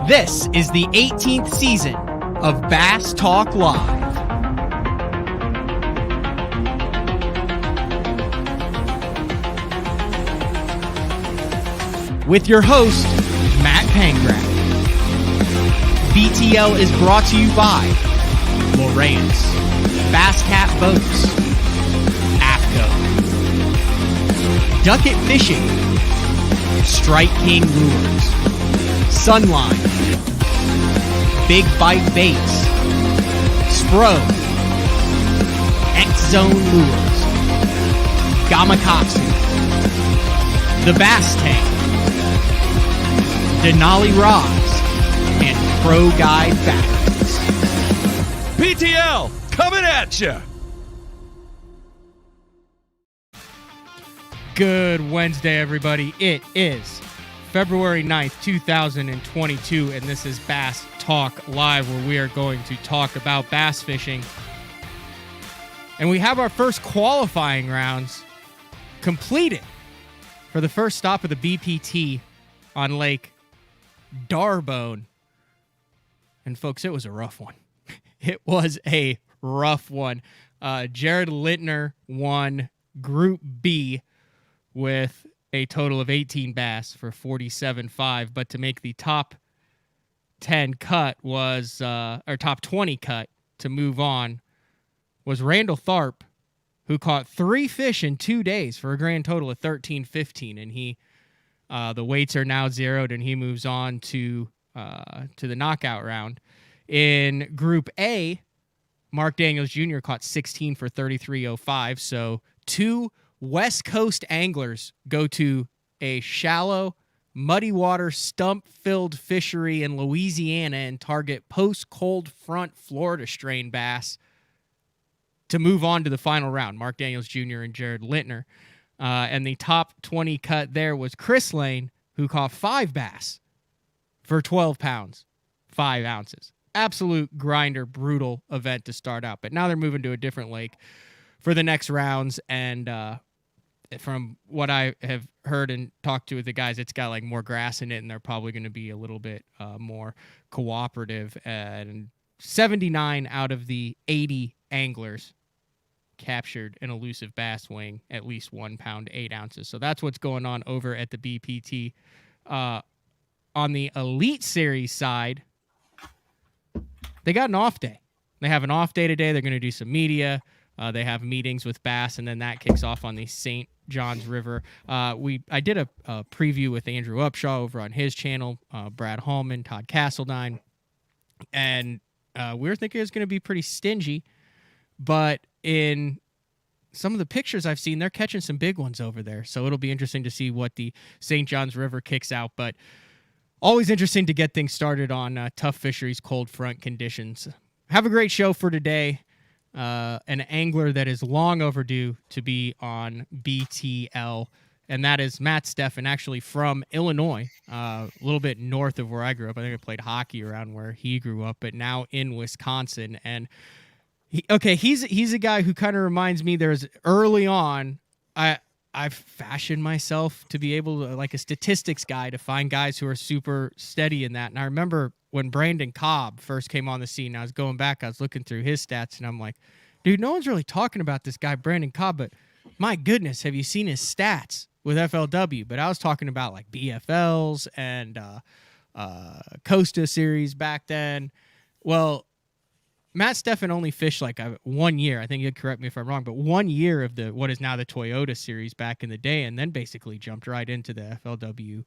This is the 18th season of Bass Talk Live. With your host, Matt Pangrath. BTL is brought to you by Lowrance, Bass Cat Boats, AFCO, Duck It Fishing, Strike King Lures, Sunline, Big Bite Baits, Spro, X-Zone Lures, Gamakatsu, The Bass Tank, Denali Rods, and Pro Guide Batteries. PTL, coming at you! Good Wednesday, everybody. It is February 9th, 2022, and this is Bass Talk Live, where we are going to talk about bass fishing. And we have our first qualifying rounds completed for the first stop of the BPT on Lake Darbone. And folks, it was a rough one. It was a rough one. Jared Littner won Group B with a total of 18 bass for 47.5, but to make the top 10 cut was, or top 20 cut to move on, was Randall Tharp, who caught 3 fish in 2 days for a grand total of 13.15, and he, the weights are now zeroed, and he moves on to the knockout round. In Group A, Mark Daniels Jr. caught 16 for 33.05, so 2 West Coast anglers go to a shallow, muddy water, stump-filled fishery in Louisiana and target post-cold front Florida strain bass to move on to the final round, Mark Daniels Jr. and Jared Littner. And the top 20 cut there was Chris Lane, who caught 5 bass for 12 pounds, 5 ounces. Absolute grinder, brutal event to start out. But now they're moving to a different lake for the next rounds, and from what I have heard and talked to with the guys, it's got like more grass in it, and they're probably going to be a little bit more cooperative. And 79 out of the 80 anglers captured an elusive bass weighing at least 1 pound, 8 ounces. So that's what's going on over at the BPT. On the Elite Series side, they got an off day. They have an off day today. They're going to do some media. They have meetings with bass, and then that kicks off on the St. Johns River. I did a preview with Andrew Upshaw over on his channel, Brad Hallman, Todd Castledine, and we were thinking it was going to be pretty stingy, but in some of the pictures I've seen, they're catching some big ones over there, so it'll be interesting to see what the St. Johns River kicks out, but always interesting to get things started on tough fisheries, cold front conditions. Have a great show for today. An angler that is long overdue to be on BTL, and that is Matt Stefan, actually from Illinois, a little bit north of where I grew up. I think I played hockey around where he grew up, but now in Wisconsin. And he's a guy who kind of reminds me. There's early on, I've fashioned myself to be able to, like a statistics guy, to find guys who are super steady in that. And I remember when Brandon Cobb first came on the scene, I was going back, I was looking through his stats, and I'm like, dude, no one's really talking about this guy, Brandon Cobb, but my goodness, have you seen his stats with FLW? But I was talking about like BFLs and Costa Series back then. Well, Matt Stefan only fished like 1 year. I think you'd correct me if I'm wrong, but 1 year of the what is now the Toyota Series back in the day, and then basically jumped right into the FLW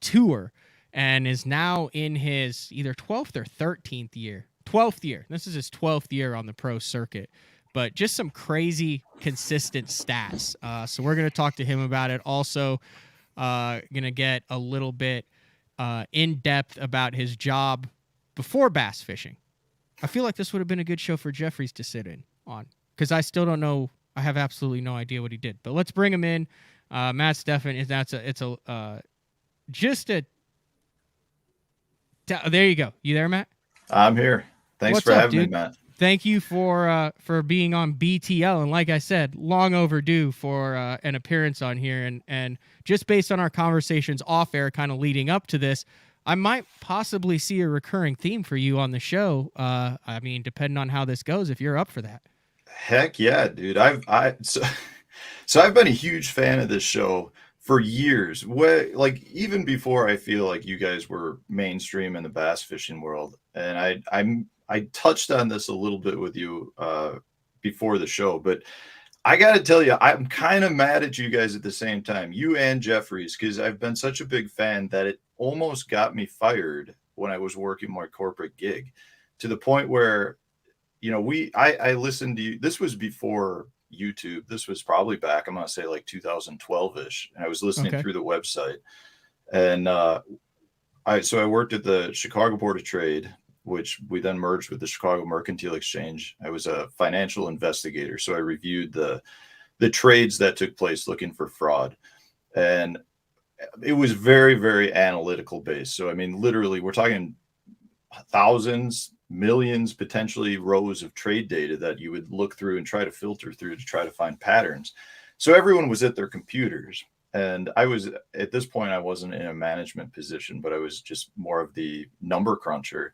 Tour, and is now in his either 12th or 13th year. 12th year. This is his 12th year on the pro circuit, but just some crazy consistent stats. So we're going to talk to him about it. Also, going to get a little bit in depth about his job before bass fishing. I feel like this would have been a good show for Jeffries to sit in on, because I still don't know. I have absolutely no idea what he did. But let's bring him in. Matt Stefan. There you go. You there, Matt? I'm here. Thanks What's for up, having dude? me, Matt. Thank you for being on BTL, and like I said, long overdue for an appearance on here. And just based on our conversations off air, kind of leading up to this, I might possibly see a recurring theme for you on the show. I mean, depending on how this goes, if you're up for that. Heck yeah, dude. So I've been a huge fan of this show for years. Like even before I feel like you guys were mainstream in the bass fishing world. And I touched on this a little bit with you before the show, but I got to tell you, I'm kind of mad at you guys at the same time, you and Jeffries, because I've been such a big fan that it almost got me fired when I was working my corporate gig, to the point where, I listened to you. This was before YouTube. This was probably back, I'm going to say like 2012-ish. And I was listening through the website. And I worked at the Chicago Board of Trade, which we then merged with the Chicago Mercantile Exchange. I was a financial investigator, so I reviewed the trades that took place looking for fraud. And it was very, very analytical based. So, I mean, literally, we're talking thousands, millions, potentially rows of trade data that you would look through and try to filter through to try to find patterns. So everyone was at their computers. And I was, at this point, I wasn't in a management position, but I was just more of the number cruncher.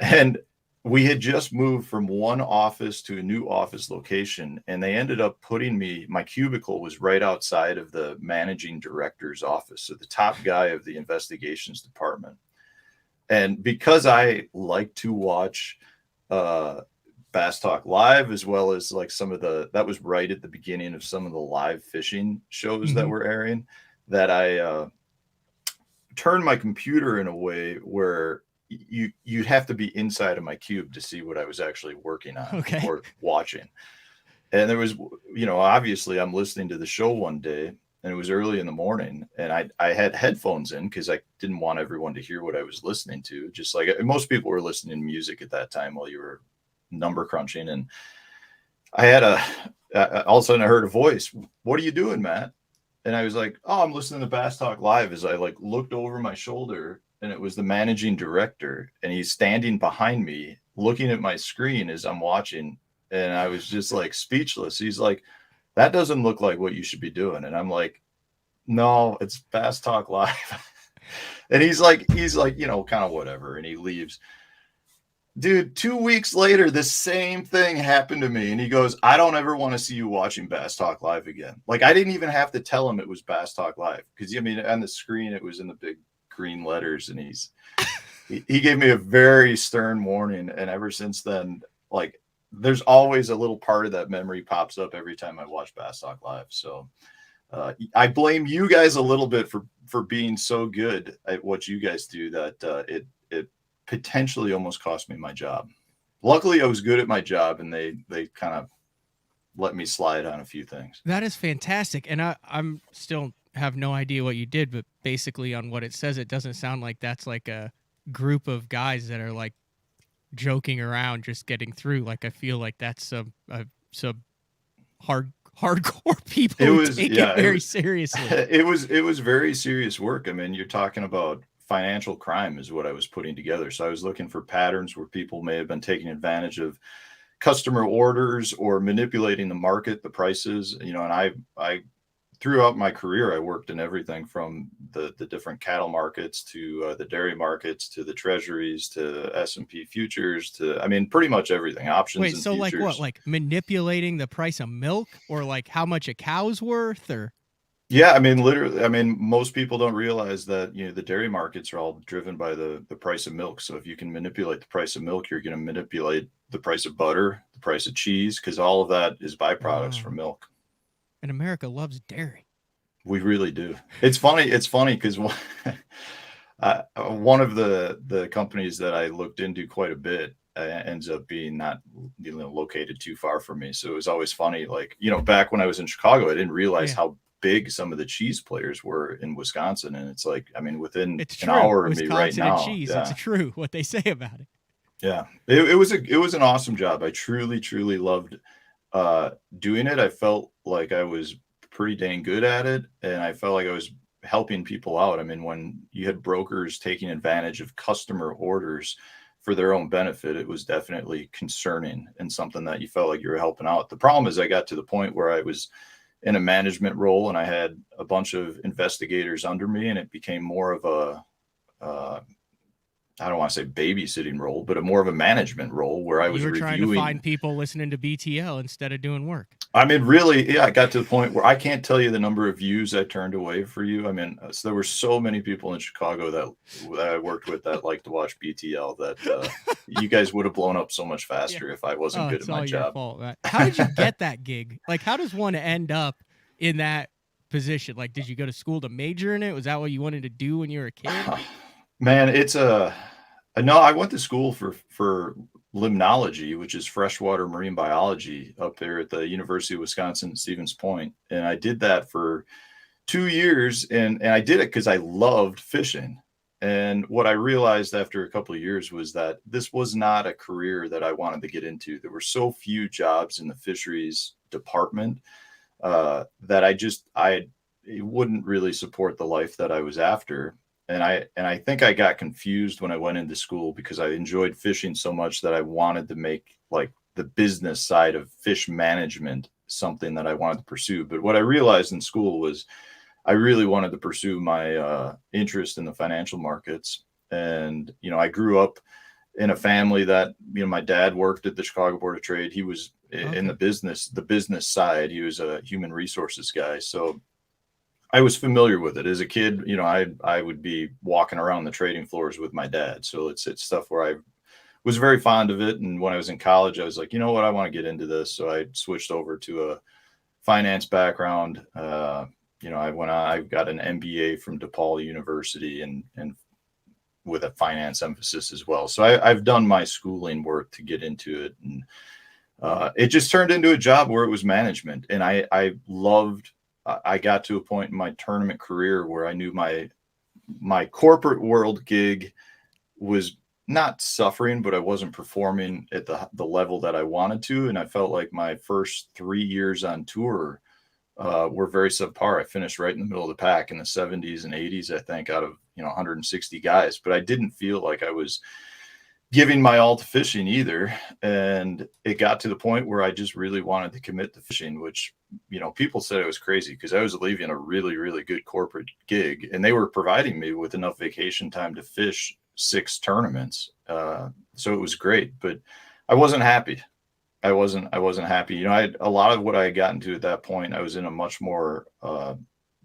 And we had just moved from one office to a new office location, and they ended up putting my cubicle was right outside of the managing director's office. So the top guy of the investigations department. And because I like to watch Bass Talk Live, as well as like that was right at the beginning of some of the live fishing shows that were airing, that I turned my computer in a way where you'd have to be inside of my cube to see what I was actually working on or watching. And there was, obviously I'm listening to the show one day, and it was early in the morning, and I had headphones in because I didn't want everyone to hear what I was listening to. Just like most people were listening to music at that time while you were number crunching. And I had all of a sudden I heard a voice. "What are you doing, Matt?" And I was like, "Oh, I'm listening to Bass Talk Live." As I like looked over my shoulder, and it was the managing director, and he's standing behind me looking at my screen as I'm watching. And I was just like speechless. He's like, "That doesn't look like what you should be doing." And I'm like, "No, it's Bass Talk Live." And he's like, kind of whatever. And he leaves. Dude, 2 weeks later, the same thing happened to me. And he goes, "I don't ever want to see you watching Bass Talk Live again." Like, I didn't even have to tell him it was Bass Talk Live. Because, I mean, on the screen, it was in the big green letters. And he gave me a very stern warning. And ever since then, like, there's always a little part of that memory pops up every time I watch Bass Talk Live. So I blame you guys a little bit for being so good at what you guys do that it potentially almost cost me my job. Luckily, I was good at my job, and they kind of let me slide on a few things. That is fantastic. And I'm still have no idea what you did, but basically on what it says, it doesn't sound like that's like a group of guys that are like joking around just getting through. Like, I feel like that's some hardcore people who take it very seriously. It was very serious work. I mean, you're talking about financial crime is what I was putting together. So I was looking for patterns where people may have been taking advantage of customer orders or manipulating the market, the prices, and I throughout my career, I worked in everything from the different cattle markets to the dairy markets to the treasuries to S&P futures to, I mean, pretty much everything. Options. Wait, and so futures. Like what? Like manipulating the price of milk, or like how much a cow's worth, or? Yeah, I mean, literally, I mean, most people don't realize that, the dairy markets are all driven by the price of milk. So if you can manipulate the price of milk, you're going to manipulate the price of butter, the price of cheese, because all of that is byproducts from milk. And America loves dairy. We really do. It's funny because one of the companies that I looked into quite a bit ends up being not located too far from me. So it was always funny. Like, back when I was in Chicago, I didn't realize how big some of the cheese players were in Wisconsin. And it's like, I mean, within an hour of me right now. And cheese, it's true what they say about it. Yeah, it was an awesome job. I truly, truly loved doing it. I felt like I was pretty dang good at it, and I felt like I was helping people out. I mean, when you had brokers taking advantage of customer orders for their own benefit, it was definitely concerning and something that you felt like you were helping out. The problem is I got to the point where I was in a management role and I had a bunch of investigators under me, and it became more of a I don't want to say babysitting role, but a more of a management role where I was You were trying to reviewing. find people listening to BTL instead of doing work. I mean, really, yeah, I got to the point where I can't tell you the number of views I turned away for you. I mean, so there were so many people in Chicago that I worked with that liked to watch BTL that you guys would have blown up so much Yeah. faster if I wasn't Oh, good it's at my all your job. fault, Matt. How did you get that gig? Like, how does one end up in that position? Like, did you go to school to major in it? Was that what you wanted to do when you were a kid? Man, it's a no. I went to school for limnology, which is freshwater marine biology, up there at the University of Wisconsin Stevens Point, and I did that for 2 years, and I did it because I loved fishing. And what I realized after a couple of years was that this was not a career that I wanted to get into. There were so few jobs in the fisheries department that I it wouldn't really support the life that I was after. And I think I got confused when I went into school because I enjoyed fishing so much that I wanted to make like the business side of fish management something that I wanted to pursue. But what I realized in school was I really wanted to pursue my interest in the financial markets. And I grew up in a family that my dad worked at the Chicago Board of Trade. He was in Okay. the business side. He was a human resources guy, so I was familiar with it as a kid. I would be walking around the trading floors with my dad, so it's stuff where I was very fond of it. And when I was in college, I was like, you know what, I want to get into this, so I switched over to a finance background. I got an MBA from DePaul University and with a finance emphasis as well. So I've done my schooling work to get into it, and it just turned into a job where it was management, and I loved. I got to a point in my tournament career where I knew my corporate world gig was not suffering, but I wasn't performing at the level that I wanted to, and I felt like my first 3 years on tour were very subpar. I finished right in the middle of the pack in the 70s and 80s, I think, out of 160 guys. But I didn't feel like I was giving my all to fishing either. And it got to the point where I just really wanted to commit to fishing, which people said I was crazy because I was leaving a really, really good corporate gig, and they were providing me with enough vacation time to fish 6 tournaments. So it was great, but I wasn't happy. I wasn't happy. A lot of what I had gotten to at that point, I was in a much more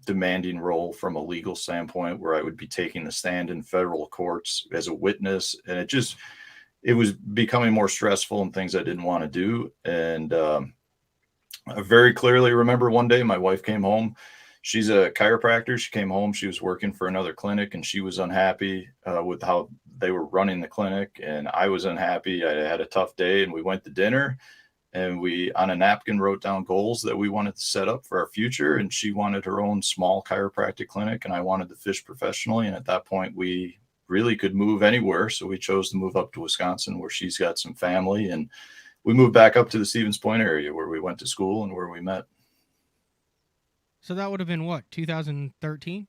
demanding role from a legal standpoint, where I would be taking the stand in federal courts as a witness, and it was becoming more stressful and things I didn't want to do. And I very clearly remember one day my wife came home. She's a chiropractor. She came home. She was working for another clinic, and she was unhappy with how they were running the clinic, and I was unhappy. I had a tough day, and we went to dinner, and we on a napkin wrote down goals that we wanted to set up for our future. And she wanted her own small chiropractic clinic, and I wanted to fish professionally. And at that point, we really could move anywhere, so we chose to move up to Wisconsin, where she's got some family, and we moved back up to the Stevens Point area where we went to school and where we met. So that would have been what, 2013?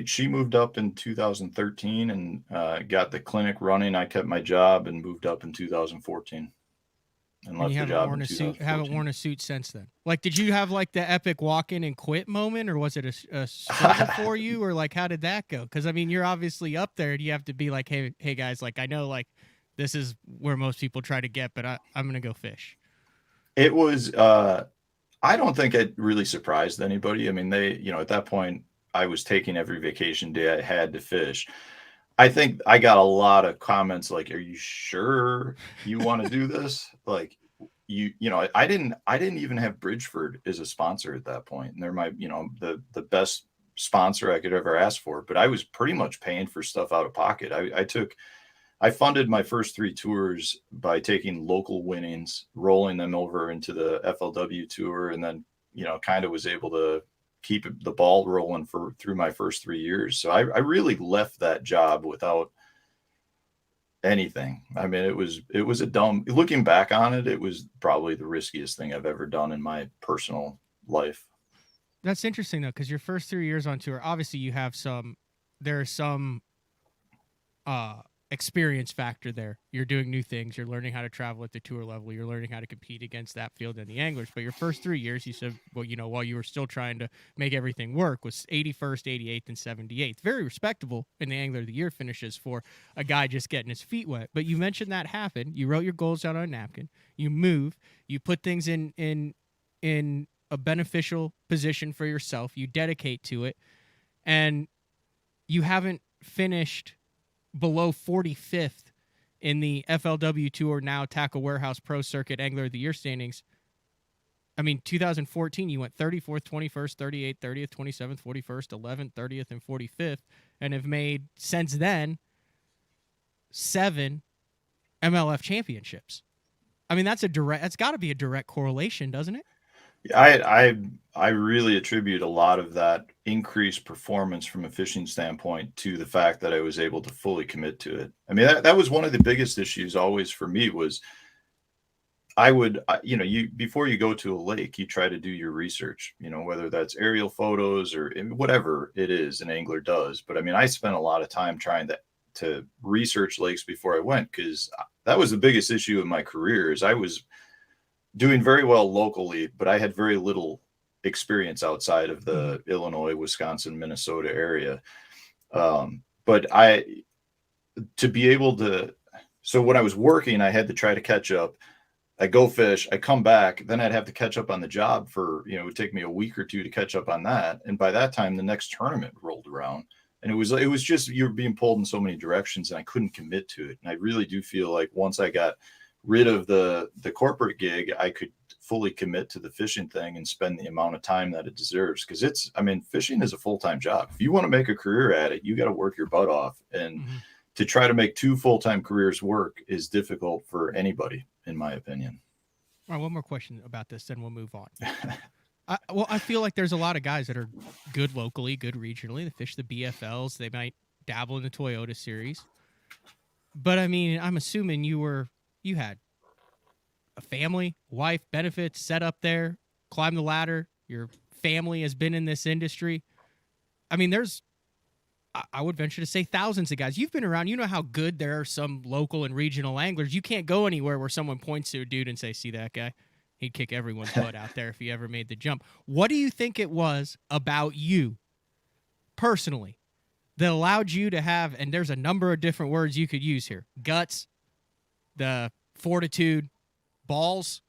She moved up in 2013 and got the clinic running. I kept my job and moved up in 2014 and And left you the haven't job worn in a suit. Haven't 2014. worn a suit since then. Like, did you have like the epic walk in and quit moment, or was it a struggle for you, or like how did that go? Because I mean, you're obviously up there, and you have to be like, hey guys, like I know like this is where most people try to get, but I'm gonna go fish. It was, I don't think it really surprised anybody. I mean, at that point, I was taking every vacation day I had to fish. I think I got a lot of comments like, "Are you sure you want to do this?" Like, I didn't even have Bridgeford as a sponsor at that point, and they're the best sponsor I could ever ask for. But I was pretty much paying for stuff out of pocket. I funded my first 3 tours by taking local winnings, rolling them over into the FLW tour, and then kind of was able to keep the ball rolling through my first 3 years. So I really left that job without anything. I mean, it was looking back on it, it was probably the riskiest thing I've ever done in my personal life. That's interesting though, because your first 3 years on tour, obviously you have there are some experience factor there. You're doing new things. You're learning how to travel at the tour level. You're learning how to compete against that field and the anglers. But your first 3 years, you said, well, while you were still trying to make everything work, was 81st, 88th, and 78th. Very respectable in the Angler of the Year finishes for a guy just getting his feet wet. But you mentioned that happened. You wrote your goals down on a napkin. You move. You put things in a beneficial position for yourself. You dedicate to it. And you haven't finished below 45th in the FLW Tour, now Tackle Warehouse Pro Circuit Angler of the Year standings. I mean, 2014, you went 34th, 21st, 38th, 30th, 27th, 41st, 11th, 30th, and 45th, and have made, since then, 7 MLF championships. I mean, that's got to be a direct correlation, doesn't it? I really attribute a lot of that increased performance from a fishing standpoint to the fact that I was able to fully commit to it. I mean, that was one of the biggest issues always for me was before you go to a lake, you try to do your research, whether that's aerial photos or whatever it is an angler does. But I mean, I spent a lot of time trying to research lakes before I went, because that was the biggest issue in my career is I was doing very well locally, but I had very little experience outside of the Illinois, Wisconsin, Minnesota area. But to be able to, so when I was working, I had to try to catch up. I go fish, I come back, then I'd have to catch up on the job for, it would take me a week or two to catch up on that. And by that time, the next tournament rolled around, and it was just, you're being pulled in so many directions, and I couldn't commit to it. And I really do feel like once I got rid of the corporate gig, I could fully commit to the fishing thing and spend the amount of time that it deserves. Because fishing is a full-time job. If you want to make a career at it, you got to work your butt off. And to try to make 2 full-time careers work is difficult for anybody, in my opinion. All right, one more question about this, then we'll move on. I feel like there's a lot of guys that are good locally, good regionally. They fish the BFLs. They might dabble in the Toyota series. But I mean, I'm assuming you had a family, wife, benefits set up there, climb the ladder. Your family has been in this industry. I mean, I would venture to say thousands of guys. You've been around. You know how good there are some local and regional anglers. You can't go anywhere where someone points to a dude and say, see that guy? He'd kick everyone's butt out there if he ever made the jump. What do you think it was about you personally that allowed you to have, and there's a number of different words you could use here, guts, the fortitude, balls,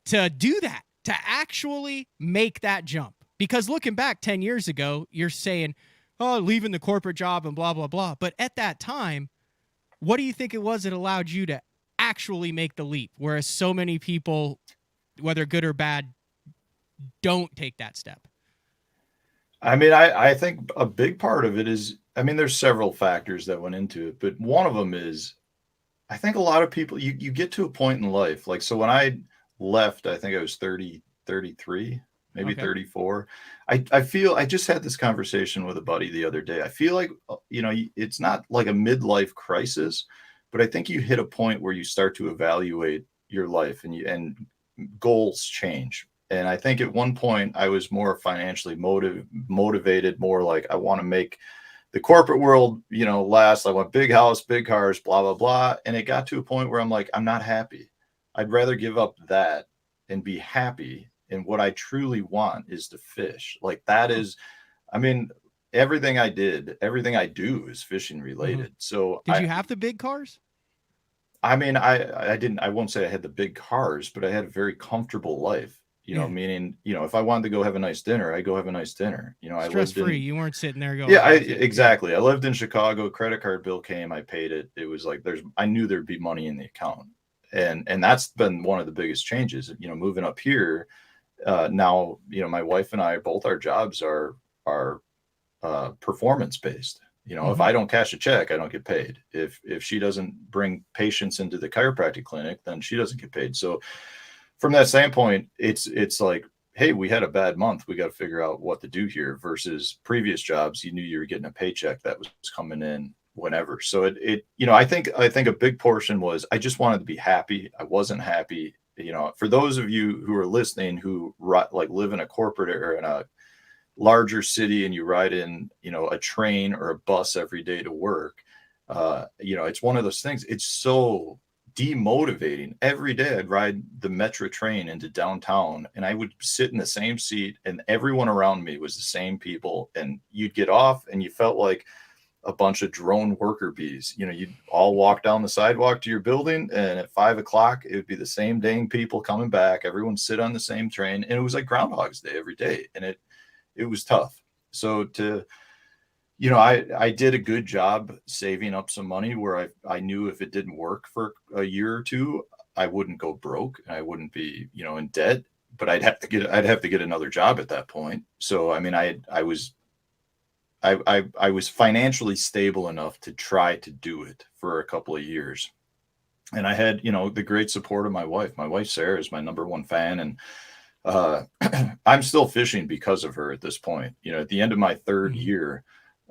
to do that, to actually make that jump? Because looking back 10 years ago, you're saying, oh, leaving the corporate job and blah, blah, blah. But at that time, what do you think it was that allowed you to actually make the leap? Whereas so many people, whether good or bad, don't take that step. I mean, I think a big part of it is, there's several factors that went into it, but one of them is, I think a lot of people, you get to a point in life. Like, so when I left, I think I was 30, 33, maybe 34. I feel, I just had this conversation with a buddy the other day. I feel like, it's not like a midlife crisis, but I think you hit a point where you start to evaluate your life and goals change. And I think at one point I was more financially motivated, more like I want to make the corporate world, last. I want big house, big cars, blah, blah, blah. And it got to a point where I'm like, I'm not happy. I'd rather give up that and be happy. And what I truly want is to fish. Like that is, everything I do is fishing related. So did you have the big cars? I didn't, I won't say I had the big cars, but I had a very comfortable life. Meaning, if I wanted to go have a nice dinner, I go have a nice dinner. Stress-free. You weren't sitting there going. Yeah, exactly. I lived in Chicago. Credit card bill came. I paid it. It was like I knew there'd be money in the account, and that's been one of the biggest changes. Moving up here, now my wife and I, both our jobs are performance based. If I don't cash a check, I don't get paid. If she doesn't bring patients into the chiropractic clinic, then she doesn't get paid. So from that standpoint, it's like, hey, we had a bad month. We got to figure out what to do here versus previous jobs. You knew you were getting a paycheck that was coming in whenever. So I think a big portion was I just wanted to be happy. I wasn't happy. For those of you who are listening, who live in a corporate or in a larger city and you ride in, a train or a bus every day to work, It's one of those things. It's so demotivating. Every day I'd ride the metro train into downtown and I would sit in the same seat and everyone around me was the same people, and you'd get off and you felt like a bunch of drone worker bees. You'd all walk down the sidewalk to your building, and at 5:00 it would be the same dang people coming back. Everyone sit on the same train, and it was like Groundhog's Day every day, and it was tough. So I did a good job saving up some money where I knew if it didn't work for a year or two, I wouldn't go broke and I wouldn't be, in debt, but I'd have to get another job at that point. So, I mean, I was financially stable enough to try to do it for a couple of years. And I had, the great support of my wife. My wife, Sarah, is my number one fan. And I'm still fishing because of her at this point. At the end of my third year,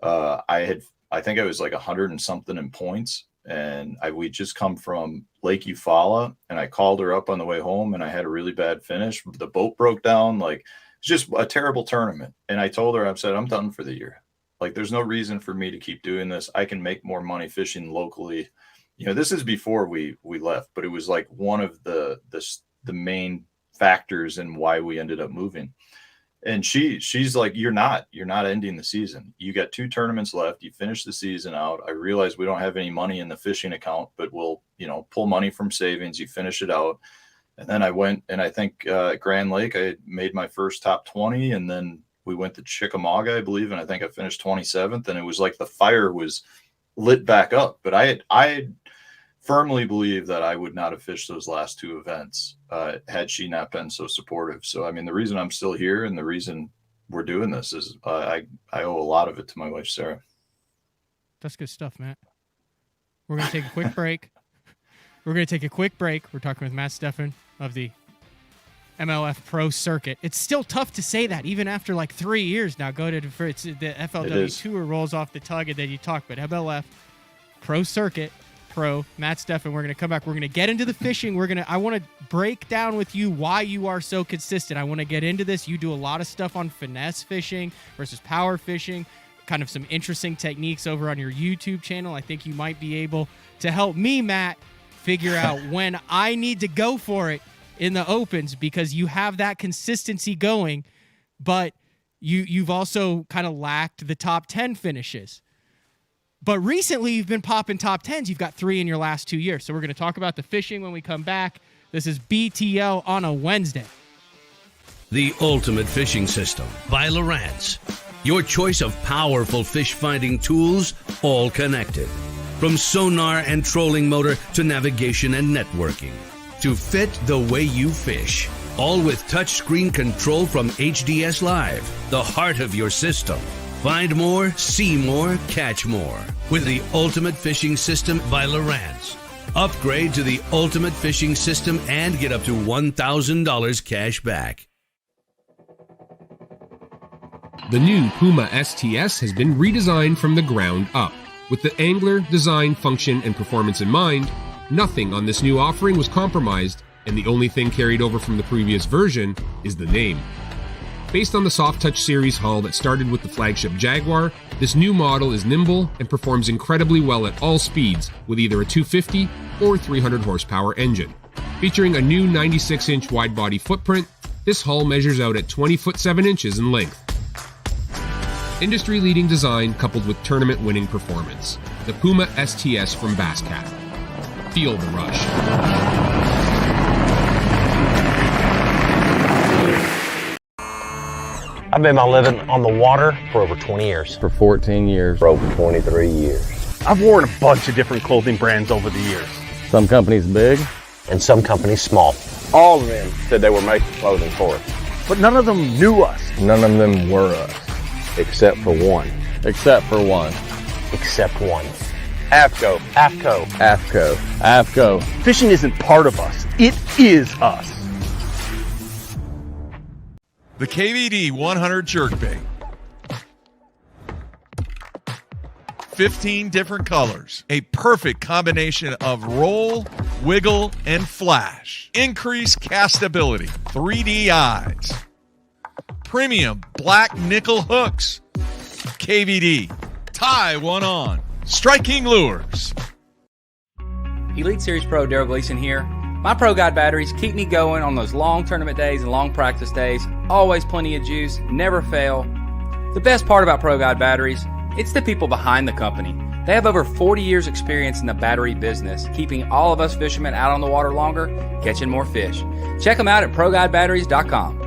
I think I was like 100 and something in points, and we just come from Lake Eufaula, and I called her up on the way home, and I had a really bad finish. The boat broke down. Like, it's just a terrible tournament. And I told her, I said, I'm done for the year. Like, there's no reason for me to keep doing this. I can make more money fishing locally. This is before we left, but it was like one of the main factors in why we ended up moving. And she's like, you're not ending the season. You got 2 tournaments left. You finish the season out. I realize we don't have any money in the fishing account, but we'll, pull money from savings. You finish it out. And then I went, and I think Grand Lake, I made my first top 20. And then we went to Chickamauga, I believe. And I think I finished 27th. And it was like the fire was lit back up. But I firmly believe that I would not have fished those last 2 events had she not been so supportive. So, I mean, the reason I'm still here and the reason we're doing this is I owe a lot of it to my wife, Sarah. That's good stuff, Matt. We're going to take a quick break. We're talking with Matt Stefan of the MLF Pro Circuit. It's still tough to say that even after like 3 years now. The FLW Tour rolls off the tongue and then you talk, but MLF Pro Circuit Pro, Matt Stefan. We're going to come back. We're going to get into the fishing. I want to break down with you why you are so consistent. I want to get into this. You do a lot of stuff on finesse fishing versus power fishing, kind of some interesting techniques over on your YouTube channel. I think you might be able to help me, Matt, figure out when I need to go for it in the opens, because you have that consistency going, but you've also kind of lacked the top 10 finishes. But recently, you've been popping top 10s. You've got 3 in your last 2 years. So we're going to talk about the fishing when we come back. This is BTL on a Wednesday. The Ultimate Fishing System by Lowrance. Your choice of powerful fish-finding tools, all connected. From sonar and trolling motor to navigation and networking. To fit the way you fish. All with touchscreen control from HDS Live, the heart of your system. Find more, see more, catch more with the Ultimate Fishing System by Lowrance. Upgrade to the Ultimate Fishing System and get up to $1,000 cash back. The new Puma STS has been redesigned from the ground up. With the angler, design, function, and performance in mind, nothing on this new offering was compromised, and the only thing carried over from the previous version is the name. Based on the Soft Touch series hull that started with the flagship Jaguar, this new model is nimble and performs incredibly well at all speeds with either a 250 or 300 horsepower engine. Featuring a new 96-inch wide-body footprint, this hull measures out at 20 foot 7 inches in length. Industry-leading design coupled with tournament-winning performance. The Puma STS from Basscat. Feel the rush. I've made my living on the water for over 20 years. For 14 years. For over 23 years. I've worn a bunch of different clothing brands over the years. Some companies big. And some companies small. All of them said they were making clothing for us. But none of them knew us. None of them were us. Except for one. Except for one. Except one. AFCO. AFCO. AFCO. AFCO. Fishing isn't part of us. It is us. The KVD 100 jerkbait. 15 different colors. A perfect combination of roll, wiggle, and flash. Increased castability. 3D eyes. Premium black nickel hooks. KVD. Tie one on. Striking Lures. Elite Series Pro Daryl Gleason here. My Pro Guide batteries keep me going on those long tournament days and long practice days. Always plenty of juice, never fail. The best part about Pro Guide batteries, it's the people behind the company. They have over 40 years experience in the battery business, keeping all of us fishermen out on the water longer, catching more fish. Check them out at ProGuideBatteries.com.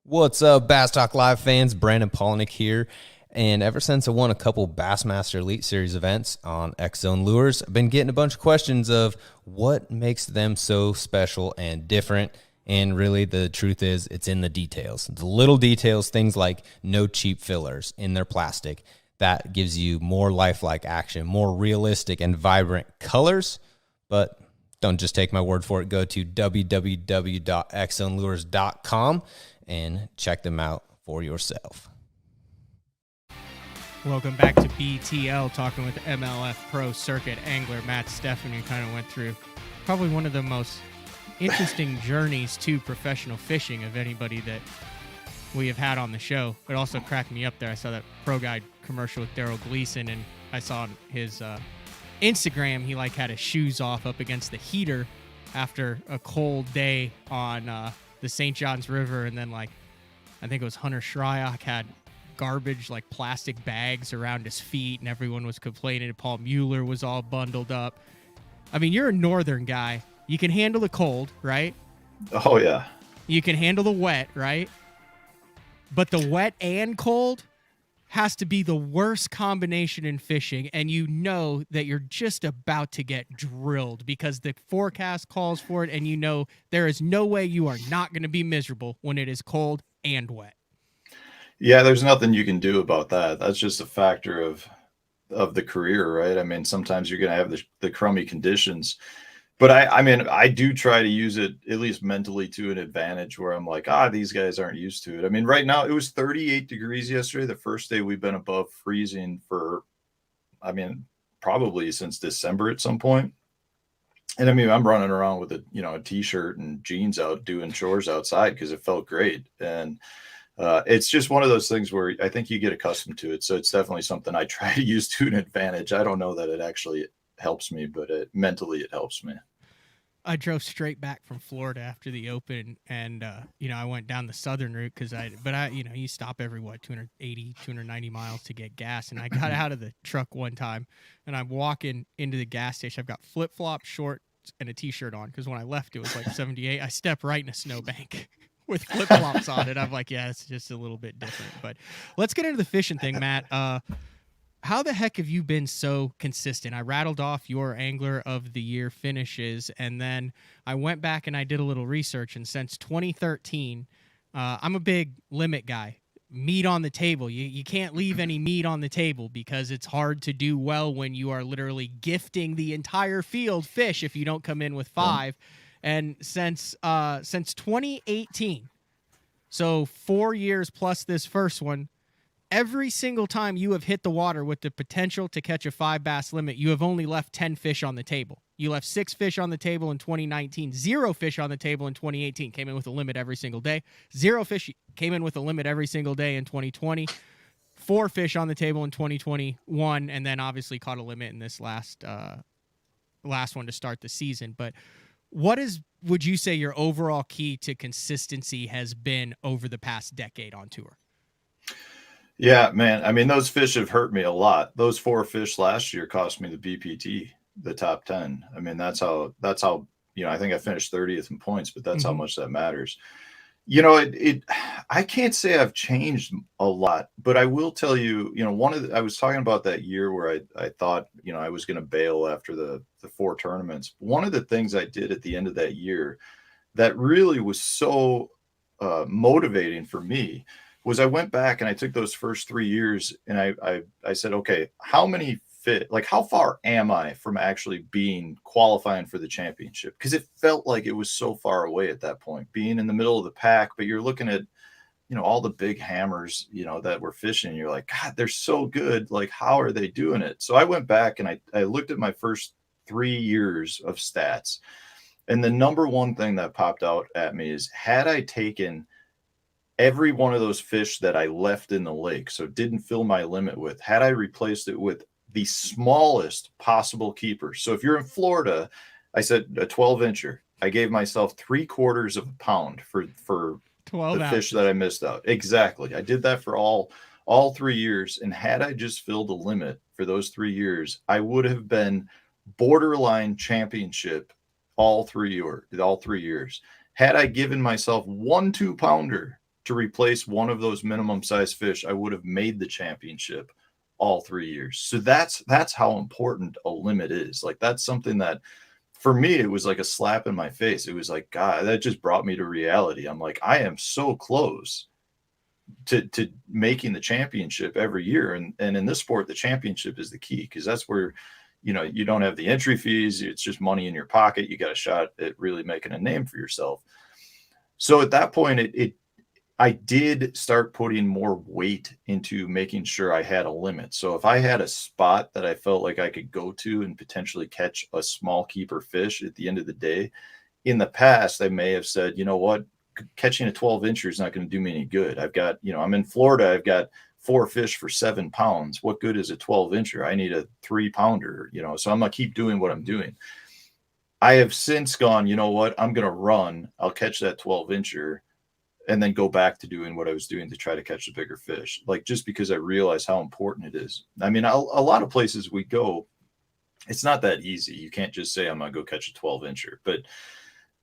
What's up, Bass Talk Live fans? Brandon Polnick here. And ever since I won a couple Bassmaster Elite Series events on X-Zone Lures, I've been getting a bunch of questions of what makes them so special and different. And really, the truth is, it's in the details. The little details, things like no cheap fillers in their plastic. That gives you more lifelike action, more realistic and vibrant colors. But don't just take my word for it. Go to www.xzonelures.com and check them out for yourself. Welcome back to BTL, talking with MLF Pro Circuit angler Matt Stefan, who kind of went through probably one of the most interesting journeys to professional fishing of anybody that we have had on the show. It also cracked me up there. I saw that Pro Guide commercial with Daryl Gleason, and I saw on his Instagram he had his shoes off up against the heater after a cold day on the St. Johns River, and then I think it was Hunter Shryock had garbage plastic bags around his feet, and everyone was complaining. Paul Mueller was all bundled up. I mean, you're a northern guy. You can handle the cold, right? Oh, yeah. You can handle the wet, right? But the wet and cold has to be the worst combination in fishing, and you know that you're just about to get drilled because the forecast calls for it, and you know there is no way you are not going to be miserable when it is cold and wet. Yeah, there's nothing you can do about that. That's just a factor of the career, right? I mean, sometimes you're going to have the crummy conditions. But I mean, I do try to use it at least mentally to an advantage where I'm like, these guys aren't used to it. I mean, right now it was 38 degrees yesterday. The first day we've been above freezing for, I mean, probably since December at some point. And I mean, I'm running around with a t-shirt and jeans out doing chores outside because it felt great. And it's just one of those things where I think you get accustomed to it. So it's definitely something I try to use to an advantage. I don't know that it actually helps me, but mentally it helps me. I drove straight back from Florida after the Open, and I went down the southern route because you stop every 280, 290 miles to get gas, and I got out of the truck one time, and I'm walking into the gas station. I've got flip-flops, shorts, and a t-shirt on because when I left it was 78. I stepped right in a snowbank with flip-flops on it. I'm like, yeah, it's just a little bit different. But let's get into the fishing thing, Matt. How the heck have you been so consistent? I rattled off your Angler of the Year finishes, and then I went back and I did a little research, and since 2013, I'm a big limit guy. Meat on the table. You can't leave any meat on the table because it's hard to do well when you are literally gifting the entire field fish if you don't come in with 5. And since 2018, so 4 years plus this first one, every single time you have hit the water with the potential to catch a 5 bass limit, you have only left 10 fish on the table. You left 6 fish on the table in 2019, 0 fish on the table in 2018, came in with a limit every single day. 0 fish came in with a limit every single day in 2020. 4 fish on the table in 2021, and then obviously caught a limit in this last one to start the season. But would you say your overall key to consistency has been over the past decade on tour? Yeah, man. I mean, those fish have hurt me a lot. Those 4 fish last year cost me the BPT, the top 10. I mean, that's how, I think I finished 30th in points, but that's how much that matters. I can't say I've changed a lot, but I will tell you, I was talking about that year where I thought, I was going to bail after the 4 tournaments. One of the things I did at the end of that year that really was so motivating for me was I went back and I took those first 3 years and I said, okay, how far am I from actually qualifying for the championship? Because it felt like it was so far away at that point, being in the middle of the pack, but you're looking at, all the big hammers, that were fishing. You're like, God, they're so good. Like, how are they doing it? So I went back and I looked at my first 3 years of stats. And the number one thing that popped out at me is, had I taken every one of those fish that I left in the lake, so didn't fill my limit with, had I replaced it with the smallest possible keeper. So if you're in Florida, I said a 12-incher. I gave myself 3/4 of a pound for 12 the ounces. fish that I missed out. Exactly. I did that for all 3 years. And had I just filled a limit for those 3 years, I would have been borderline championship all 3 years. Had I given myself 1 2-pounder to replace one of those minimum size fish, I would have made the championship all 3 years. So that's how important a limit is. Like, that's something that, for me, it was like a slap in my face. It was like, God, that just brought me to reality. I'm like, I am so close to making the championship every year. And in this sport, the championship is the key, because that's where, you don't have the entry fees. It's just money in your pocket. You got a shot at really making a name for yourself. So at that point, I did start putting more weight into making sure I had a limit. So if I had a spot that I felt like I could go to and potentially catch a small keeper fish at the end of the day, in the past, I may have said, you know what, catching a 12-incher is not going to do me any good. I've got, I'm in Florida, I've got 4 fish for 7 pounds. What good is a 12-incher? I need a 3-pounder, so I'm going to keep doing what I'm doing. I have since gone, you know what, I'm going to run. I'll catch that 12-incher and then go back to doing what I was doing to try to catch the bigger fish. Like, just because I realize how important it is. I mean, a lot of places we go, it's not that easy. You can't just say, I'm going to go catch a 12-incher. But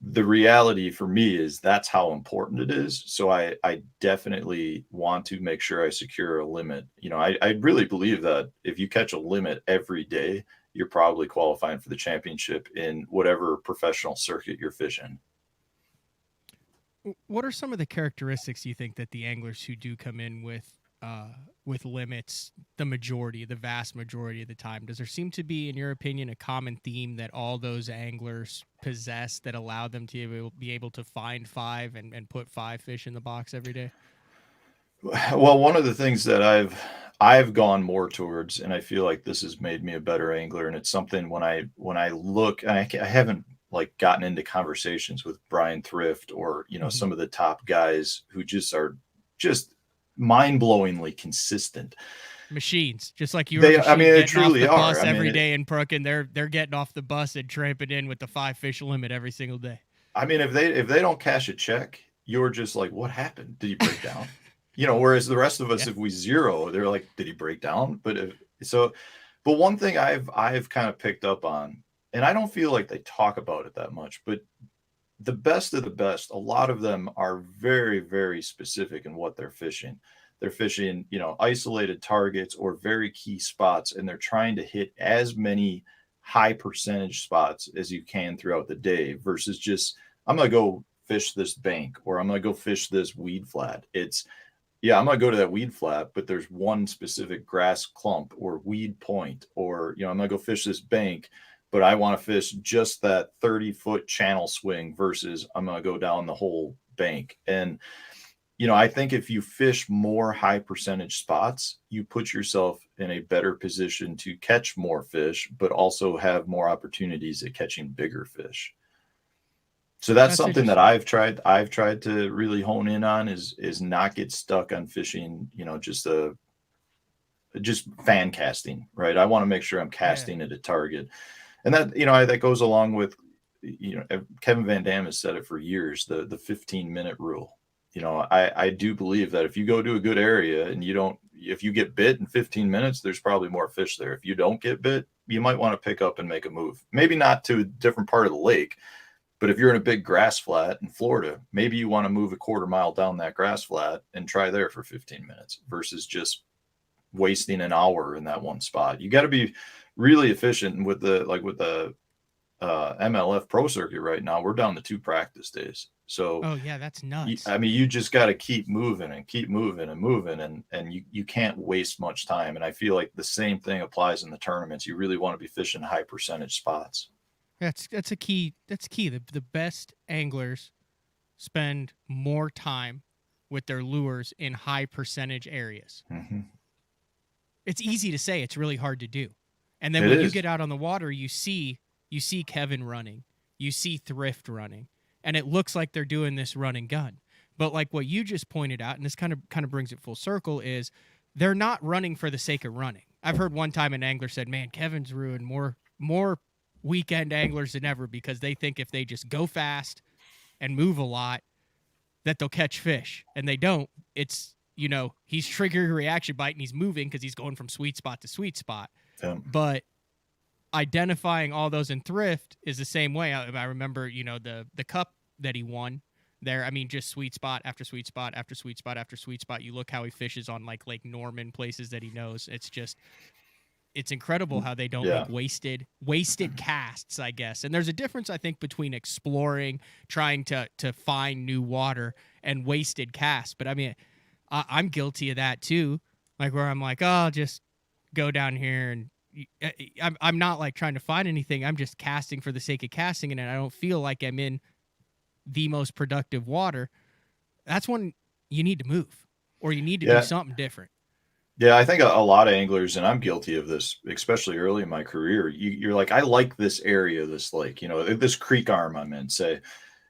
the reality for me is that's how important it is. So I definitely want to make sure I secure a limit. I really believe that if you catch a limit every day, you're probably qualifying for the championship in whatever professional circuit you're fishing. What are some of the characteristics you think that the anglers who do come in with limits, the vast majority of the time, does there seem to be, in your opinion, a common theme that all those anglers possess that allow them to be able to find 5 and put 5 fish in the box every day? Well, one of the things that I've gone more towards, and I feel like this has made me a better angler, and it's something when I look, and I haven't gotten into conversations with Brian Thrift or, some of the top guys who just are just mind-blowingly consistent machines, just like you. They truly off the are bus every day in Brooklyn. They're getting off the bus and tramping in with the 5 fish limit every single day. I mean, if they don't cash a check, you're just like, what happened? Did he break down? Whereas the rest of us, if we zero, they're like, did he break down? But one thing I've kind of picked up on, and I don't feel like they talk about it that much, but the best of the best, a lot of them are very, very specific in what they're fishing. They're fishing, isolated targets or very key spots, and they're trying to hit as many high percentage spots as you can throughout the day versus just, I'm going to go fish this bank, or I'm going to go fish this weed flat. I'm going to go to that weed flat, but there's one specific grass clump or weed point, or, I'm going to go fish this bank, but I want to fish just that 30-foot channel swing versus I'm going to go down the whole bank. And, I think if you fish more high percentage spots, you put yourself in a better position to catch more fish, but also have more opportunities at catching bigger fish. So that's something that I've tried to really hone in on is not get stuck on fishing, just fan casting, right? I want to make sure I'm casting at a target. And that, that goes along with, Kevin Van Dam has said it for years, the 15-minute rule. I do believe that if you go to a good area and if you get bit in 15 minutes, there's probably more fish there. If you don't get bit, you might want to pick up and make a move. Maybe not to a different part of the lake, but if you're in a big grass flat in Florida, maybe you want to move a 1/4 mile down that grass flat and try there for 15 minutes versus just wasting an hour in that one spot. You got to be really efficient with the MLF Pro Circuit right now. We're down to 2 practice days. So, oh yeah, that's nuts. You just got to keep moving and moving, and you can't waste much time. And I feel like the same thing applies in the tournaments. You really want to be fishing high percentage spots. That's a key. That's key. The best anglers spend more time with their lures in high percentage areas. Mm-hmm. It's easy to say. It's really hard to do. And then when you get out on the water, you see Kevin running, you see Thrift running, and it looks like they're doing this run and gun. But like what you just pointed out, and this kind of brings it full circle, is they're not running for the sake of running. I've heard one time an angler said, man, Kevin's ruined more weekend anglers than ever because they think if they just go fast and move a lot that they'll catch fish, and they don't. It's, he's triggering a reaction bite and he's moving because he's going from sweet spot to sweet spot. But identifying all those in thrift is the same way. I remember, the cup that he won there. I mean, just sweet spot after sweet spot after sweet spot after sweet spot. You look how he fishes on like Lake Norman, places that he knows. It's incredible how they don't make wasted casts, I guess. And there's a difference, I think, between exploring, trying to find new water, and wasted casts. But I mean, I'm guilty of that too. Like where I'm like, oh, I'll just go down here, and I'm not like trying to find anything. I'm just casting for the sake of casting, and I don't feel like I'm in the most productive water. That's when you need to move, or you need to do something different. Yeah, I think a lot of anglers, and I'm guilty of this, especially early in my career, you're like, I like this area, this lake, this creek arm I'm in, say,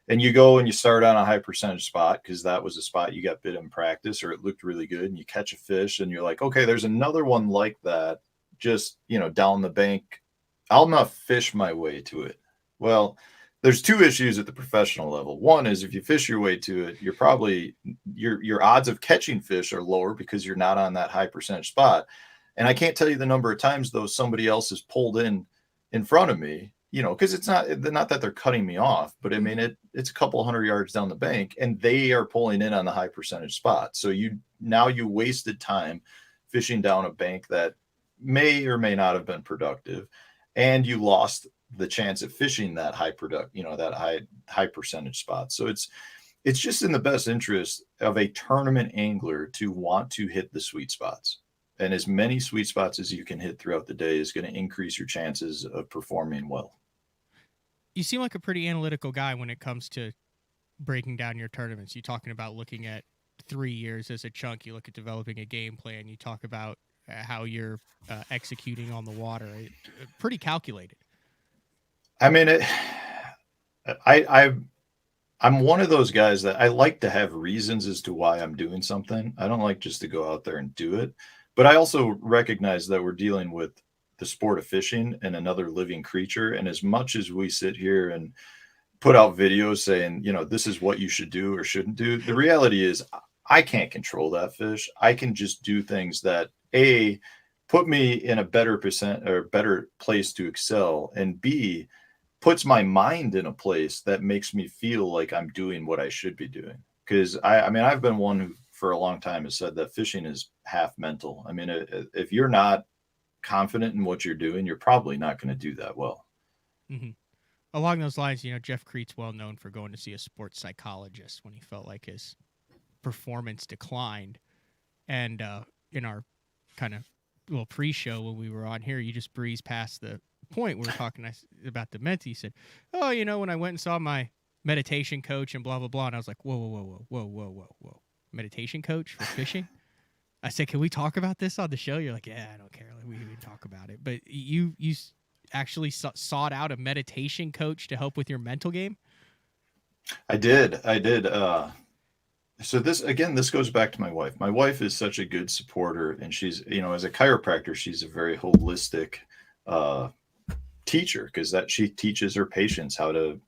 and you go and you start on a high percentage spot because that was a spot you got bit in practice or it looked really good, and you catch a fish and you're like, okay, there's another one like that, just, down the bank. I'll not fish my way to it. Well, there's two issues at the professional level. One is if you fish your way to it, you're probably your odds of catching fish are lower because you're not on that high percentage spot. And I can't tell you the number of times though somebody else has pulled in front of me, because it's not that they're cutting me off, but I mean it's a couple 100 yards down the bank and they are pulling in on the high percentage spot. So you wasted time fishing down a bank that may or may not have been productive, and you lost the chance of fishing that high that high percentage spot. So it's just in the best interest of a tournament angler to want to hit the sweet spots, and as many sweet spots as you can hit throughout the day is going to increase your chances of performing well. You seem like a pretty analytical guy when it comes to breaking down your tournaments. You're talking about looking at 3 years as a chunk. You look at developing a game plan. You talk about how you're executing on the water. Pretty calculated. I mean, I'm one of those guys that I like to have reasons as to why I'm doing something. I don't like just to go out there and do it. But I also recognize that we're dealing with the sport of fishing and another living creature. And as much as we sit here and put out videos saying, this is what you should do or shouldn't do, the reality is I can't control that fish. I can just do things that put me in a better place to excel, and B, puts my mind in a place that makes me feel like I'm doing what I should be doing. Because I've been one who for a long time has said that fishing is half mental. I mean, if you're not confident in what you're doing, you're probably not going to do that well. Mm-hmm. Along those lines, Jeff Creet's well known for going to see a sports psychologist when he felt like his performance declined. And in our kind of little pre-show when we were on here, you just breezed past the point we were talking about the meds. He said, oh, when I went and saw my meditation coach and blah blah blah, and I was like, whoa, meditation coach for fishing? I said, can we talk about this on the show? You're like, yeah, I don't care, like, we can talk about it. But you actually sought out a meditation coach to help with your mental game? I did so this goes back to my wife. My wife is such a good supporter, and she's, as a chiropractor, she's a very holistic teacher, because that she teaches her patients how to,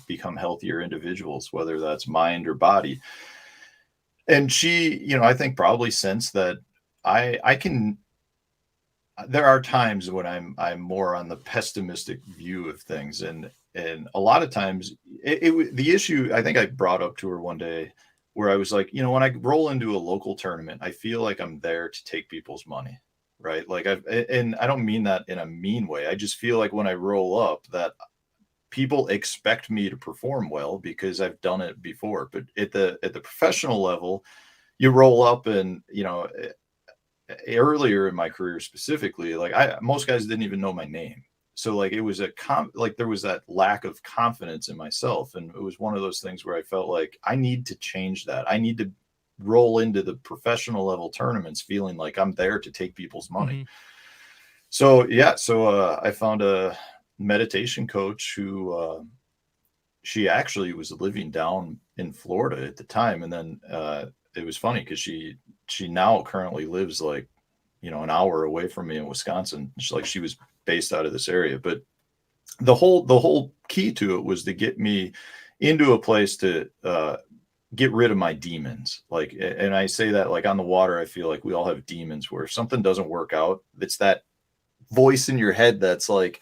become healthier individuals, whether that's mind or body. And she, I think probably sensed that I can, there are times when I'm more on the pessimistic view of things. And a lot of times the issue I think I brought up to her one day, where I was like, when I roll into a local tournament, I feel like I'm there to take people's money. Right. Like and I don't mean that in a mean way. I just feel like when I roll up that people expect me to perform well because I've done it before. But at the professional level, you roll up and, earlier in my career specifically, like most guys didn't even know my name. So like it was there was that lack of confidence in myself. And it was one of those things where I felt like I need to change that. I need to roll into the professional level tournaments feeling like I'm there to take people's money. Mm-hmm. So I found a meditation coach who she actually was living down in Florida at the time. And then it was funny because she now currently lives like, an hour away from me in Wisconsin. She was based out of this area. But the whole key to it was to get me into a place to get rid of my demons. And I say that like on the water, I feel like we all have demons where if something doesn't work out, it's that voice in your head that's like,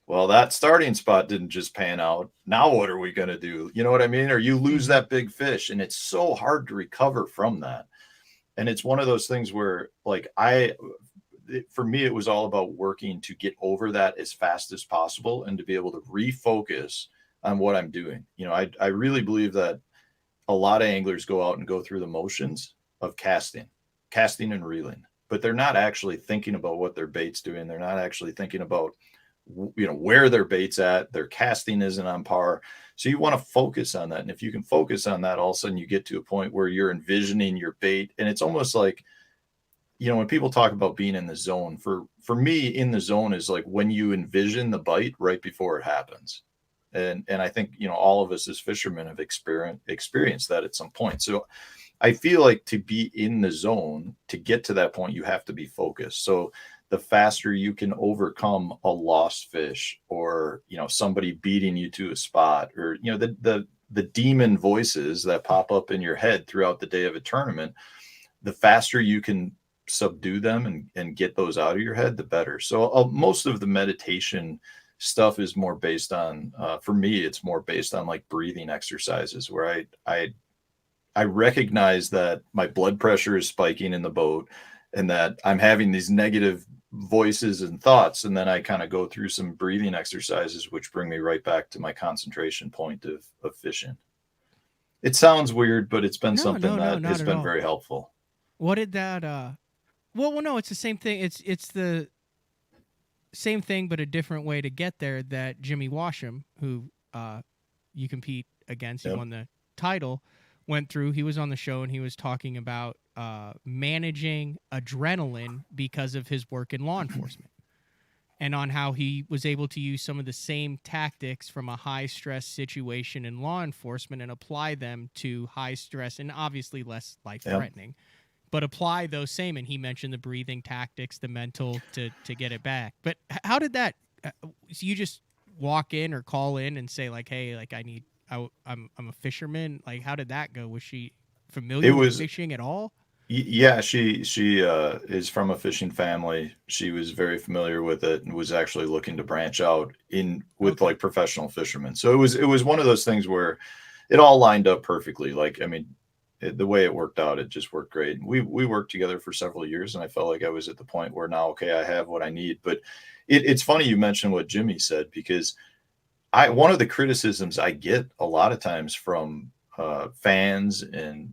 well, that starting spot didn't just pan out. Now what are we going to do? You know what I mean? Or you lose that big fish, and it's so hard to recover from that. And it's one of those things where for me, it was all about working to get over that as fast as possible and to be able to refocus on what I'm doing. I really believe that a lot of anglers go out and go through the motions of casting and reeling, but they're not actually thinking about what their bait's doing. They're not actually thinking about, where their bait's at. Their casting isn't on par. So you want to focus on that. And if you can focus on that, all of a sudden you get to a point where you're envisioning your bait. And it's almost like, when people talk about being in the zone, for me, in the zone is like when you envision the bite right before it happens. And I think, all of us as fishermen have experienced that at some point. So I feel like to be in the zone, to get to that point, you have to be focused. So the faster you can overcome a lost fish, or, somebody beating you to a spot, or, the demon voices that pop up in your head throughout the day of a tournament, the faster you can subdue them and get those out of your head, the better. So most of the meditation stuff is more based on, for me, it's more based on like breathing exercises where I recognize that my blood pressure is spiking in the boat and that I'm having these negative voices and thoughts. And then I kind of go through some breathing exercises, which bring me right back to my concentration point of fishing. It sounds weird, but it's been something that has been very helpful. What did that, well, no, it's the same thing. It's the same thing, but a different way to get there that Jimmy Washam, who you compete against, he won the title, went through. He was on the show and he was talking about managing adrenaline because of his work in law enforcement, and on how he was able to use some of the same tactics from a high stress situation in law enforcement and apply them to high stress and obviously less life threatening, but apply those same. And he mentioned the breathing tactics, the mental to get it back. But how did that, so you just walk in or call in and say like, hey, like I'm a fisherman. Like, how did that go? Was she familiar with fishing at all? Yeah, she is from a fishing family. She was very familiar with it and was actually looking to branch out with like professional fishermen. So it was one of those things where it all lined up perfectly. Like, I mean, the way it worked out, it just worked great. And we worked together for several years, and I felt like I was at the point where now, okay, I have what I need. But it's funny you mentioned what Jimmy said, because one of the criticisms I get a lot of times from fans and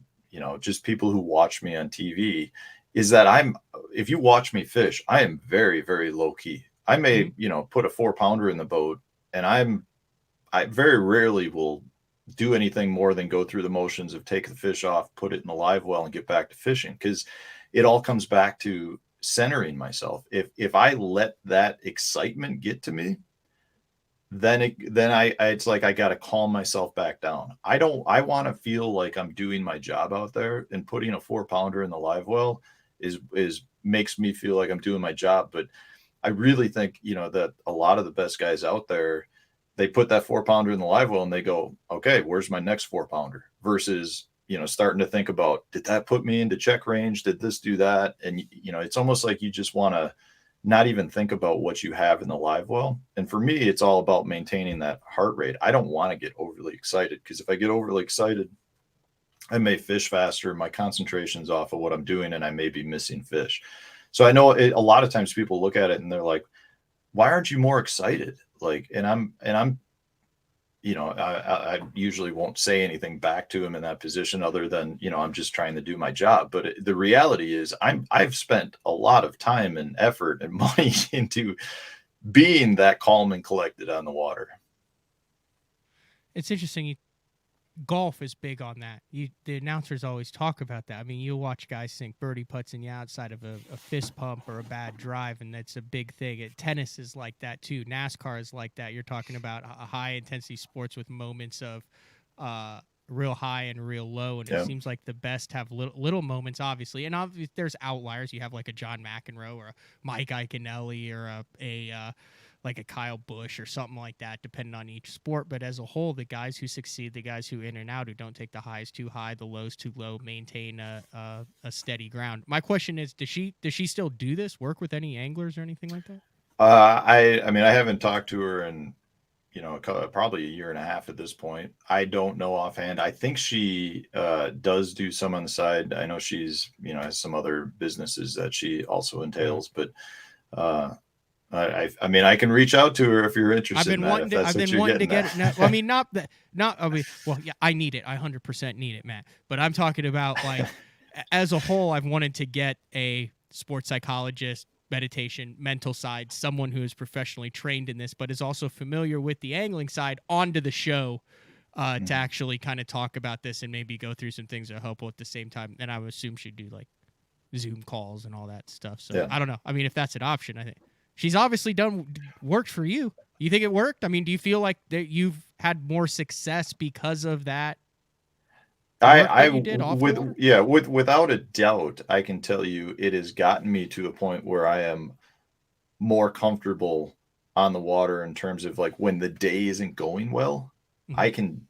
just people who watch me on TV is that if you watch me fish, I am very, very low key. I may, put a 4-pounder in the boat, and I very rarely will do anything more than go through the motions of take the fish off, put it in the live well, and get back to fishing. Because it all comes back to centering myself. If I let that excitement get to me, then it's like I got to calm myself back down. I want to feel like I'm doing my job out there, and putting a 4-pounder in the live well is makes me feel like I'm doing my job. But I really think, that a lot of the best guys out there, they put that 4-pounder in the live well and they go, okay, where's my next 4-pounder? Versus, starting to think about, did that put me into check range? Did this do that? And, it's almost like you just want to not even think about what you have in the live well. And for me, it's all about maintaining that heart rate. I don't want to get overly excited, because if I get overly excited, I may fish faster. My concentration's off of what I'm doing, and I may be missing fish. So I know a lot of times people look at it and they're like, why aren't you more excited? Like, and I'm, I usually won't say anything back to him in that position other than, I'm just trying to do my job. But the reality is I've spent a lot of time and effort and money into being that calm and collected on the water. It's interesting. golf is big on that. The announcers always talk about that. I mean, you'll watch guys sink birdie putts in the outside of a fist pump or a bad drive, and that's a big thing. Tennis is like that too. NASCAR is like that. You're talking about a high intensity sports with moments of real high and real low, and it seems like the best have little moments, obviously. And obviously, there's outliers. You have like a John McEnroe or a Mike Iaconelli or a like a Kyle Busch or something like that, depending on each sport. But as a whole, the guys who succeed, the guys who in and out, who don't take the highs too high, the lows too low, maintain a steady ground. My question is, does she still do this? Work with any anglers or anything like that? I mean, I haven't talked to her in, probably a year and a half at this point. I don't know offhand. I think she does do some on the side. I know she's, has some other businesses that she also entails, but I mean, I can reach out to her if you're interested. I've been wanting to get it. No, I mean, I need it. I 100% need it, Matt. But I'm talking about like, as a whole, I've wanted to get a sports psychologist, meditation, mental side, someone who is professionally trained in this, but is also familiar with the angling side onto the show to actually kind of talk about this and maybe go through some things that are helpful at the same time. And I would assume she'd do like Zoom calls and all that stuff. So I don't know. I mean, if that's an option, I think. She's obviously worked for you. You think it worked? I mean, do you feel like that you've had more success because of that? Without a doubt, I can tell you it has gotten me to a point where I am more comfortable on the water in terms of like when the day isn't going well, I can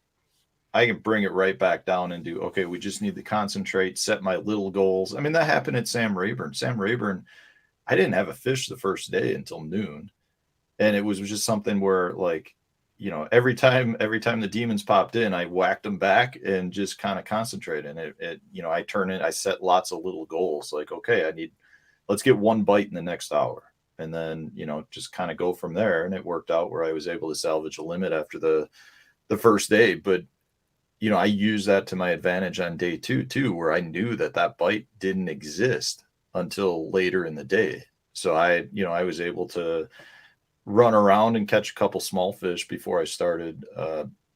bring it right back down and do, okay, we just need to concentrate, set my little goals. I mean, that happened at Sam Rayburn. I didn't have a fish the first day until noon. And it was just something where like, every time the demons popped in, I whacked them back and just kind of concentrated. And I set lots of little goals like, okay, let's get one bite in the next hour. And then, just kind of go from there. And it worked out where I was able to salvage a limit after the first day. But, I used that to my advantage on day two too, where I knew that bite didn't exist until later in the day. So I was able to run around and catch a couple small fish before I started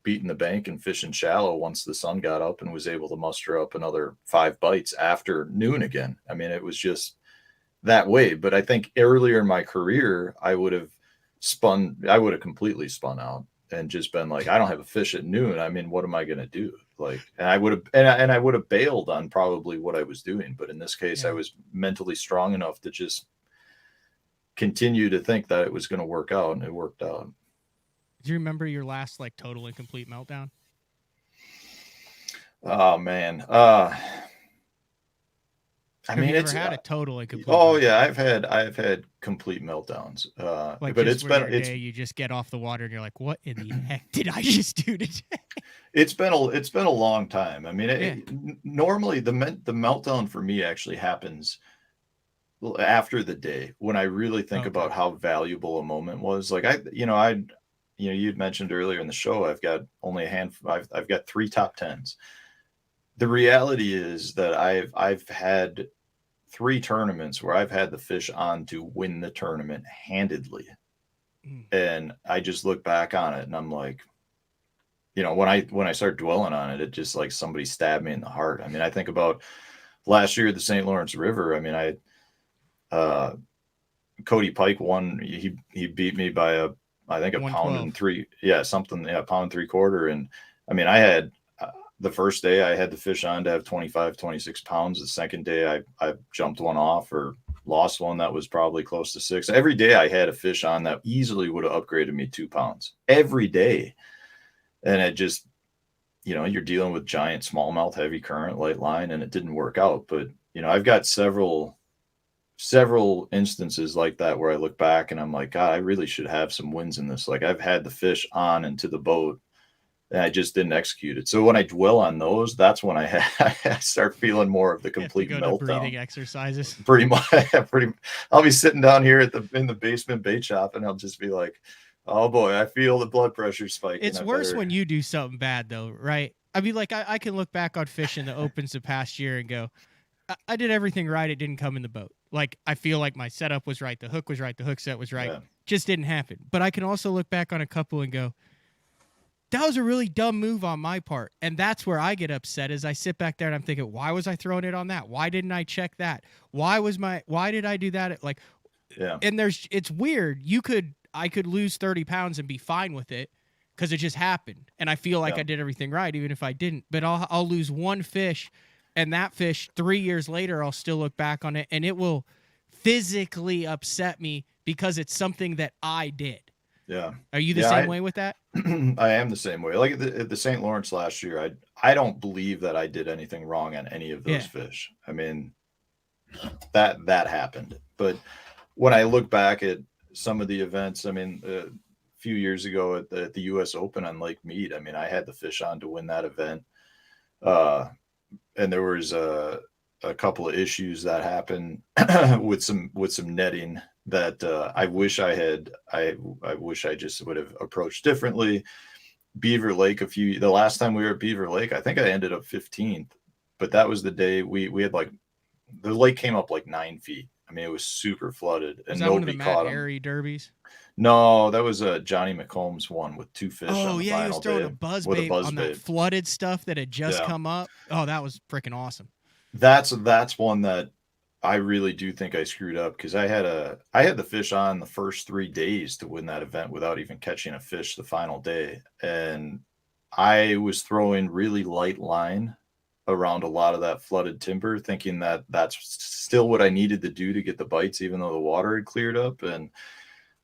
beating the bank and fishing shallow once the sun got up, and was able to muster up another 5 bites after noon again. I mean, it was just that way. But I think earlier in my career, I would have completely spun out and just been like, I don't have a fish at noon. I mean, what am I going to do? Like, and I would have bailed on probably what I was doing. But in this case, I was mentally strong enough to just continue to think that it was going to work out, and it worked out. Do you remember your last like total and complete meltdown? Oh man. I mean, it's had a total and complete. Oh yeah, I've had complete meltdowns. But it's been you just get off the water and you're like, what in the heck did I just do today? It's been a long time. I mean, normally the meltdown for me actually happens after the day, when I really think about how valuable a moment was. Like you'd mentioned earlier in the show, I've got only a handful. I've got 3 top 10s. The reality is that I've had 3 tournaments where I've had the fish on to win the tournament handedly. And I just look back on it and I'm like, when I start dwelling on it, it just like somebody stabbed me in the heart. I mean, I think about last year at the St. Lawrence River. I mean, Cody Pike won. He beat me by I think a pound and 3. Yeah, something. Yeah, pound 3/4. And I mean, I had the first day I had the fish on to have 25, 26 pounds. The second day I jumped one off or lost one that was probably close to 6. Every day I had a fish on that easily would have upgraded me 2 pounds every day. And it just, you're dealing with giant smallmouth, heavy current, light line, and it didn't work out. But, I've got several instances like that where I look back and I'm like, God, I really should have some wins in this. Like I've had the fish on into the boat and I just didn't execute it. So when I dwell on those, that's when I start feeling more of the complete meltdown. Breathing exercises. Pretty much. I'll be sitting down here in the basement bait shop and I'll just be like, oh boy, I feel the blood pressure spike. It's worse when you do something bad though, right? I mean, like I can look back on fishing the opens the past year and go, I did everything right. It didn't come in the boat. Like, I feel like my setup was right. The hook was right. The hook set was right. Yeah. Just didn't happen. But I can also look back on a couple and go, that was a really dumb move on my part. And that's where I get upset is I sit back there and I'm thinking, why was I throwing it on that? Why didn't I check that? Why did I do that? Like, yeah. And it's weird. I could lose 30 pounds and be fine with it because it just happened. And I feel like I did everything right, even if I didn't, but I'll lose one fish, and that fish 3 years later, I'll still look back on it and it will physically upset me because it's something that I did. Yeah. Are you the same way with that? I am the same way. Like at the St. Lawrence last year, I don't believe that I did anything wrong on any of those fish. I mean, that happened. But when I look back at some of the events, I mean, a few years ago at the U.S. Open on Lake Mead, I mean, I had the fish on to win that event. And there was a couple of issues that happened with some netting that I wish I just would have approached differently. Beaver Lake, the last time we were at Beaver Lake, I think I ended up 15th, but that was the day we had the lake came up like 9 feet. I mean, it was super flooded, and nobody caught them. Airy derbies? No, that was Johnny McCombs one with 2 fish. Oh, on the yeah, he was final throwing day a buzz with bait on that flooded stuff that had just come up. Oh, that was freaking awesome. That's one that I really do think I screwed up because I had the fish on the first 3 days to win that event without even catching a fish the final day. And I was throwing really light line around a lot of that flooded timber, thinking that that's still what I needed to do to get the bites, even though the water had cleared up. And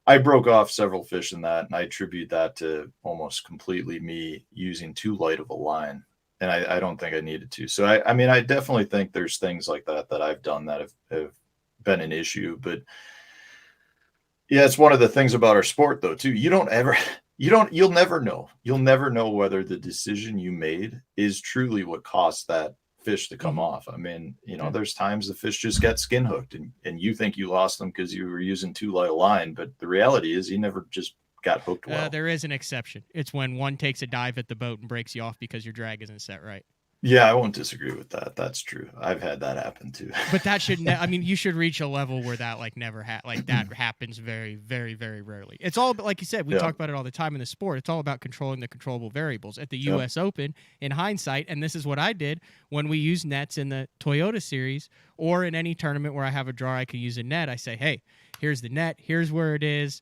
I broke off several fish in that, and I attribute that to almost completely me using too light of a line. And I don't think I needed to. So, I mean, I definitely think there's things like that I've done that have been an issue. But, yeah, it's one of the things about our sport, though, too. You'll never know. You'll never know whether the decision you made is truly what caused that fish to come off. I mean, there's times the fish just get skin hooked, and you think you lost them because you were using too light a line. But the reality is he never just got hooked well. There is an exception. It's when one takes a dive at the boat and breaks you off because your drag isn't set right. Yeah, I won't disagree with that. That's true. I've had that happen too. But that should you should reach a level where that never that happens very, very, very rarely. It's all about, like you said, we talk about it all the time in the sport. It's all about controlling the controllable variables. At the US Open, in hindsight, and this is what I did when we use nets in the Toyota series or in any tournament where I have a draw I can use a net, I say, hey, here's the net, here's where it is.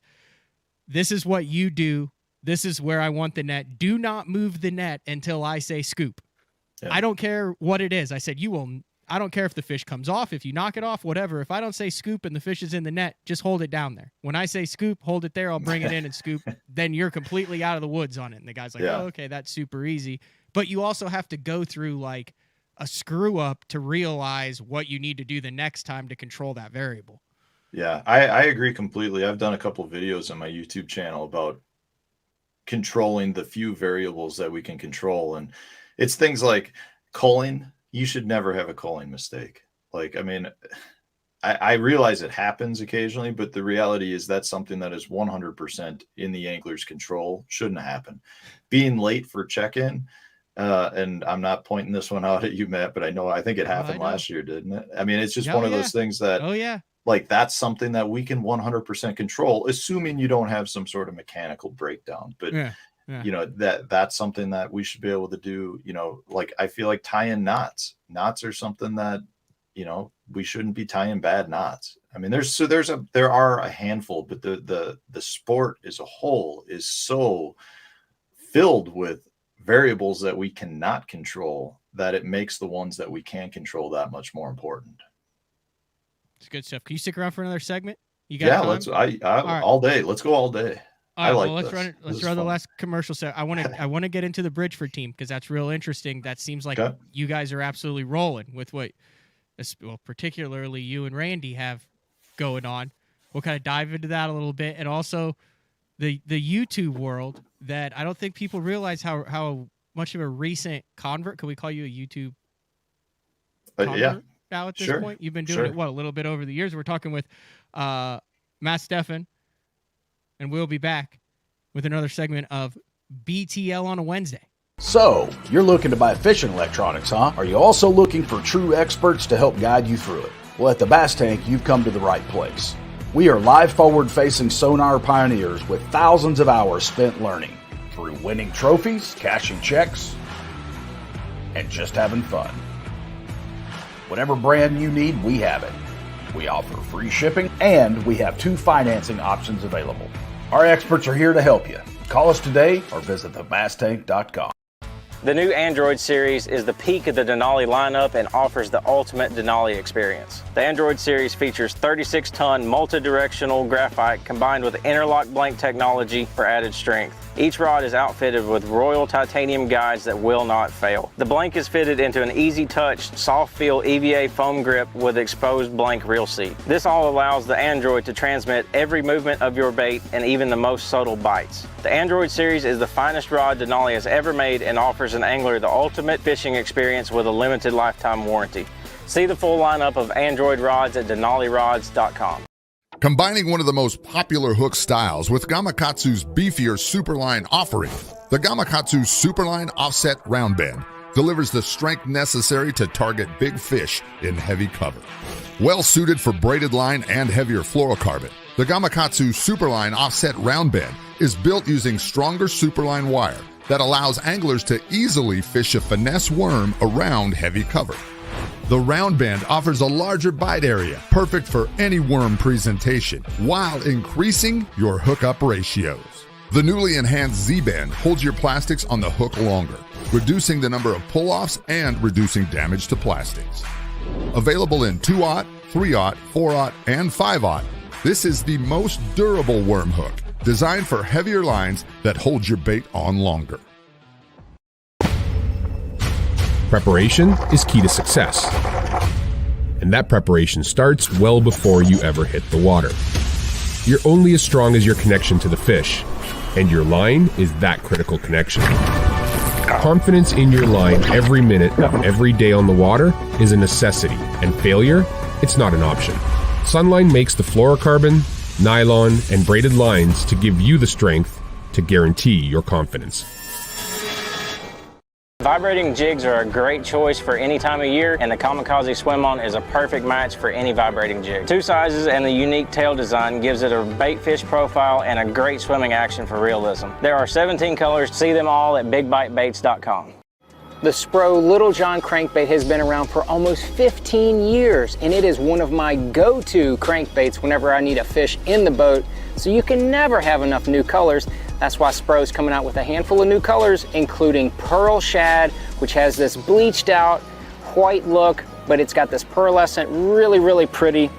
This is what you do. This is where I want the net. Do not move the net until I say scoop. Yeah. I don't care what it is. I said, I don't care if the fish comes off, if you knock it off, whatever. If I don't say scoop and the fish is in the net, just hold it down there. When I say scoop, hold it there. I'll bring it in and scoop. Then you're completely out of the woods on it. And the guy's like, oh, okay, that's super easy. But you also have to go through like a screw up to realize what you need to do the next time to control that variable. Yeah, I agree completely. I've done a couple of videos on my YouTube channel about controlling the few variables that we can control. And it's things like culling. You should never have a culling mistake. Like, I mean, I realize it happens occasionally, but the reality is that's something that is 100% in the angler's control. Shouldn't happen. Being late for check-in, and I'm not pointing this one out at you, Matt, but I think it happened last year, didn't it? I mean, it's just one of those things that, like, that's something that we can 100% control, assuming you don't have some sort of mechanical breakdown. But that's something that we should be able to do. Like, I feel like tying knots are something that, we shouldn't be tying bad knots. I mean, there are a handful, but the sport as a whole is so filled with variables that we cannot control that it makes the ones that we can control that much more important. It's good stuff. Can you stick around for another segment? You got time? Let's. All day. Let's go all day. All right, let's run the last commercial set. I want to get into the Bridgeford team because that's real interesting. That seems like you guys are absolutely rolling with what, particularly you and Randy have going on. We'll kind of dive into that a little bit, and also the YouTube world that I don't think people realize how much of a recent convert. Can we call you a YouTube convert now at this point? You've been doing it a little bit over the years. We're talking with Matt Stefan. And we'll be back with another segment of BTL on a Wednesday. So, you're looking to buy fishing electronics, huh? Are you also looking for true experts to help guide you through it? Well, at the Bass Tank, you've come to the right place. We are live forward-facing sonar pioneers with thousands of hours spent learning. through winning trophies, cashing checks, and just having fun. Whatever brand you need, we have it. We offer free shipping, and we have 2 financing options available. Our experts are here to help you. Call us today or visit thebasstank.com. The new Android series is the peak of the Denali lineup and offers the ultimate Denali experience. The Android series features 36-ton multi-directional graphite combined with interlock blank technology for added strength. Each rod is outfitted with royal titanium guides that will not fail. The blank is fitted into an easy-touch, soft-feel EVA foam grip with exposed blank reel seat. This all allows the Android to transmit every movement of your bait and even the most subtle bites. The Android series is the finest rod Denali has ever made and offers an angler the ultimate fishing experience with a limited lifetime warranty. See the full lineup of Android rods at denalirods.com. Combining one of the most popular hook styles with Gamakatsu's beefier Superline offering, the Gamakatsu Superline Offset Round Bend delivers the strength necessary to target big fish in heavy cover. Well suited for braided line and heavier fluorocarbon, the Gamakatsu Superline Offset Round Bend is built using stronger Superline wire that allows anglers to easily fish a finesse worm around heavy cover. The round bend offers a larger bite area, perfect for any worm presentation, while increasing your hookup ratios. The newly enhanced Z-bend holds your plastics on the hook longer, reducing the number of pull-offs and reducing damage to plastics. Available in 2/0, 3/0, 4/0, and 5/0, this is the most durable worm hook, designed for heavier lines that hold your bait on longer. Preparation is key to success. And that preparation starts well before you ever hit the water. You're only as strong as your connection to the fish, and your line is that critical connection. Confidence in your line every minute of every day on the water is a necessity, and failure, it's not an option. Sunline makes the fluorocarbon, nylon, and braided lines to give you the strength to guarantee your confidence. Vibrating jigs are a great choice for any time of year, and the Kamikaze Swim-On is a perfect match for any vibrating jig. 2 sizes and the unique tail design gives it a bait fish profile and a great swimming action for realism. There are 17 colors. See them all at bigbitebaits.com. The Spro Little John crankbait has been around for almost 15 years, and it is one of my go-to crankbaits whenever I need a fish in the boat, so you can never have enough new colors. That's why Spro's coming out with a handful of new colors, including Pearl Shad, which has this bleached out white look, but it's got this pearlescent, really pretty.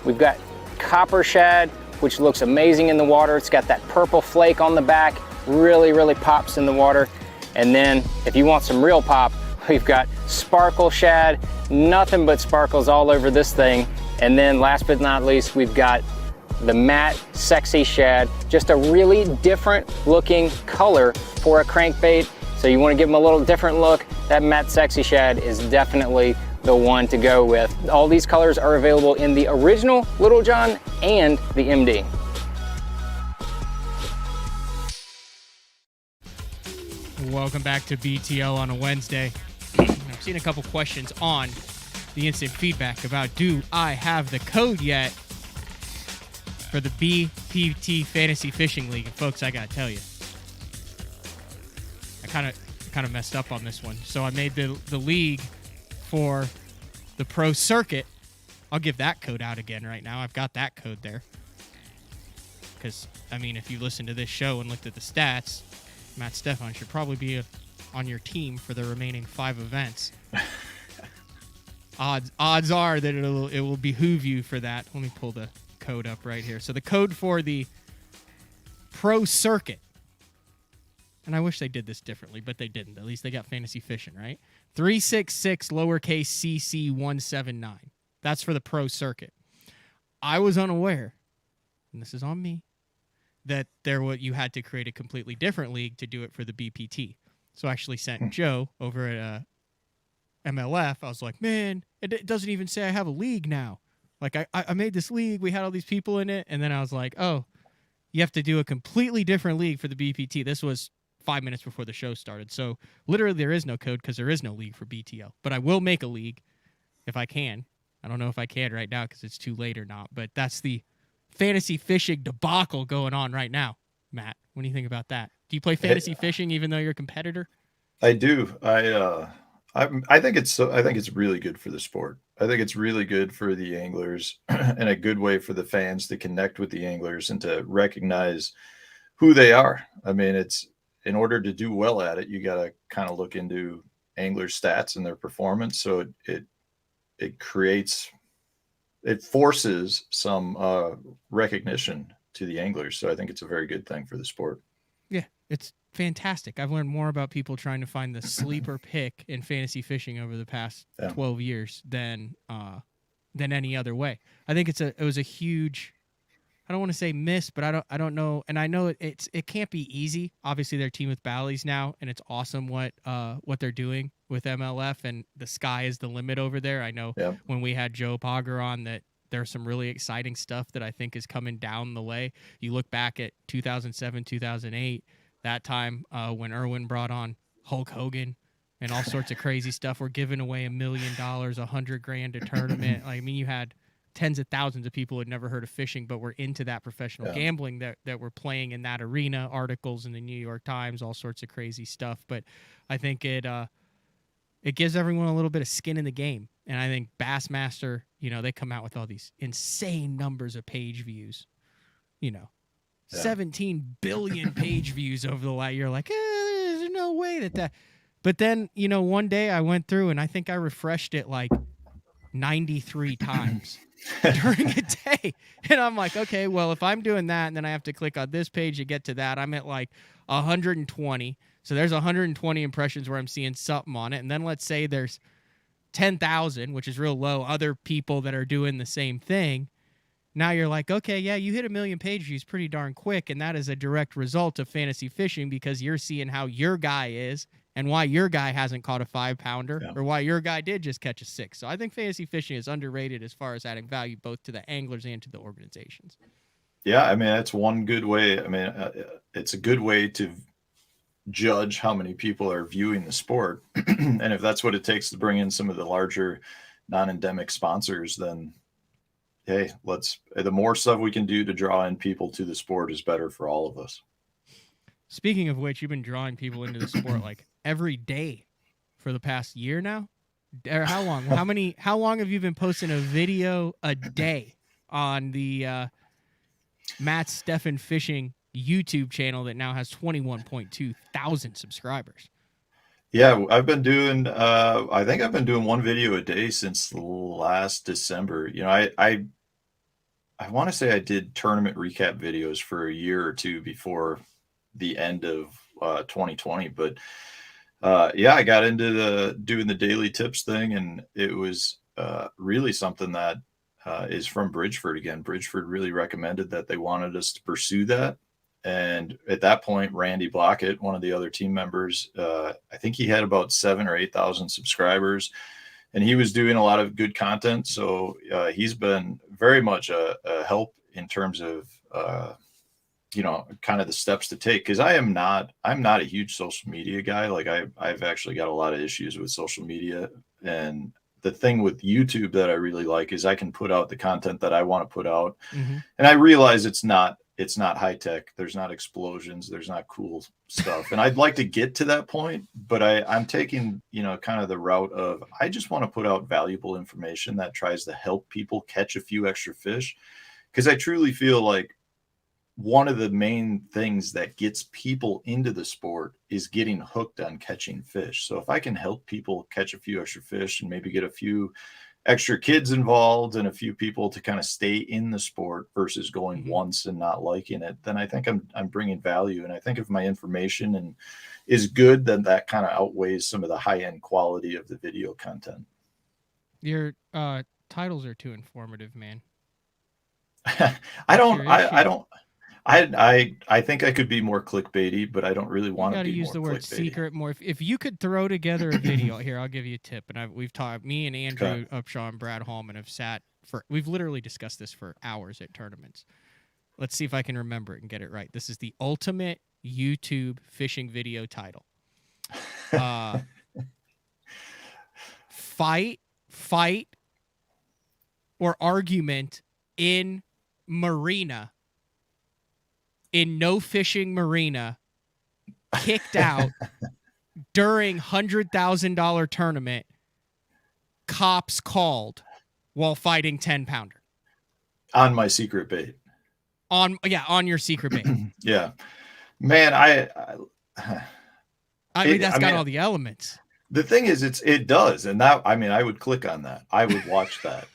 We've got Copper Shad, which looks amazing in the water. It's got that purple flake on the back, really pops in the water. And then if you want some real pop, we've got Sparkle Shad, nothing but sparkles all over this thing. And then last but not least, we've got the matte Sexy Shad, just a really different looking color for a crankbait. So you want to give them a little different look, that matte Sexy Shad is definitely the one to go with. All these colors are available in the original Little John and the MD. Welcome back to BTL on a Wednesday. I've seen a couple questions on the instant feedback about, do I have the code yet for the BPT Fantasy Fishing League? And folks, I gotta tell you, I kind of messed up on this one. So I made the league for the Pro Circuit. I'll give that code out again right now. I've got that code there. Because, I mean, if you listen to this show and looked at the stats, Matt Stefan should probably be on your team for the remaining 5 events. Odds are that it will behoove you for that. Let me pull the code up right here. So the code for the Pro Circuit, and I wish they did this differently, but they didn't. At least they got fantasy fishing, right? 366 lowercase cc 179. That's for the Pro Circuit. I was unaware, and this is on me, that you had to create a completely different league to do it for the BPT. So I actually sent Joe over at MLF. I was like, man, it doesn't even say I have a league now. Like, I made this league. We had all these people in it. And then I was like, oh, you have to do a completely different league for the BPT. This was 5 minutes before the show started. So literally there is no code because there is no league for BTL. But I will make a league if I can. I don't know if I can right now because it's too late or not. But that's the fantasy fishing debacle going on right now, Matt. What do you think about that? Do you play fantasy fishing even though you're a competitor? I do. I think it's really good for the sport. I think it's really good for the anglers and a good way for the fans to connect with the anglers and to recognize who they are. I mean, it's in order to do well at it, you got to kind of look into anglers' stats and their performance. So it forces some recognition to the anglers. So I think it's a very good thing for the sport. Yeah, it's fantastic. I've learned more about people trying to find the sleeper pick in fantasy fishing over the past 12 years than any other way. I think it was a huge, I don't want to say miss, but I don't know, and I know it can't be easy. Obviously, they're team with Bally's now, and it's awesome what they're doing with MLF, and the sky is the limit over there. I know when we had Joe Pogger on that there's some really exciting stuff that I think is coming down the way. You look back at 2007, 2008, that time when Irwin brought on Hulk Hogan and all sorts of crazy stuff. We're giving away $1 million, $100,000 a tournament. I mean, you had tens of thousands of people who had never heard of fishing, but were into that professional gambling that were playing in that arena, articles in the New York Times, all sorts of crazy stuff. But I think it gives everyone a little bit of skin in the game. And I think Bassmaster, they come out with all these insane numbers of page views, 17 billion page views over the last year. Like, there's no way that. But then, one day I went through and I think I refreshed it like 93 times during a day. And I'm like, okay, well, if I'm doing that and then I have to click on this page to get to that, I'm at like 120. So there's 120 impressions where I'm seeing something on it. And then let's say there's 10,000, which is real low, other people that are doing the same thing. Now you're like, okay, yeah, you hit 1 million page views pretty darn quick, and that is a direct result of fantasy fishing because you're seeing how your guy is and why your guy hasn't caught a 5-pounder or why your guy did just catch a 6. So I think fantasy fishing is underrated as far as adding value both to the anglers and to the organizations. Yeah, I mean, that's one good way. I mean, it's a good way to judge how many people are viewing the sport. And if that's what it takes to bring in some of the larger non-endemic sponsors, then hey, the more stuff we can do to draw in people to the sport is better for all of us. Speaking of which, you've been drawing people into the sport like every day for the past year now. Or how long? How long have you been posting a video a day on the Matt Stefan Fishing YouTube channel that now has 21.2 thousand subscribers? Yeah, I've been doing I think I've been doing one video a day since last December. I want to say I did tournament recap videos for a year or two before the end of 2020, but I got into doing the daily tips thing, and it was really something that is from Bridgeford again. Bridgeford really recommended that they wanted us to pursue that. And at that point, Randy Blockett, one of the other team members, I think he had about 7,000 or 8,000 subscribers, and he was doing a lot of good content. So he's been very much a help in terms of, kind of the steps to take. Cause I'm not a huge social media guy. Like I've actually got a lot of issues with social media. And the thing with YouTube that I really like is I can put out the content that I want to put out. Mm-hmm. And I realize it's not high tech. There's not explosions. There's not cool stuff. And I'd like to get to that point, but I'm taking, kind of the route of, I just want to put out valuable information that tries to help people catch a few extra fish. Cause I truly feel like one of the main things that gets people into the sport is getting hooked on catching fish. So if I can help people catch a few extra fish and maybe get a few extra kids involved and a few people to kind of stay in the sport versus going once and not liking it, then I think I'm bringing value. And I think if my information is good, then that kind of outweighs some of the high end quality of the video content. Your titles are too informative, man. I think I could be more clickbaity, but I don't really want to be use the word secret more. If you could throw together a video here, I'll give you a tip. And we've talked, me and Andrew Upshaw and Brad Hallman have we've literally discussed this for hours at tournaments. Let's see if I can remember it and get it right. This is the ultimate YouTube fishing video title. Fight, or argument in marina in no fishing marina, kicked out during $100,000 tournament, cops called while fighting 10-pounder. On my secret bait. On your secret bait. Yeah. Man, I mean, that's got all the elements. The thing is, it does. And that, I mean, I would click on that. I would watch that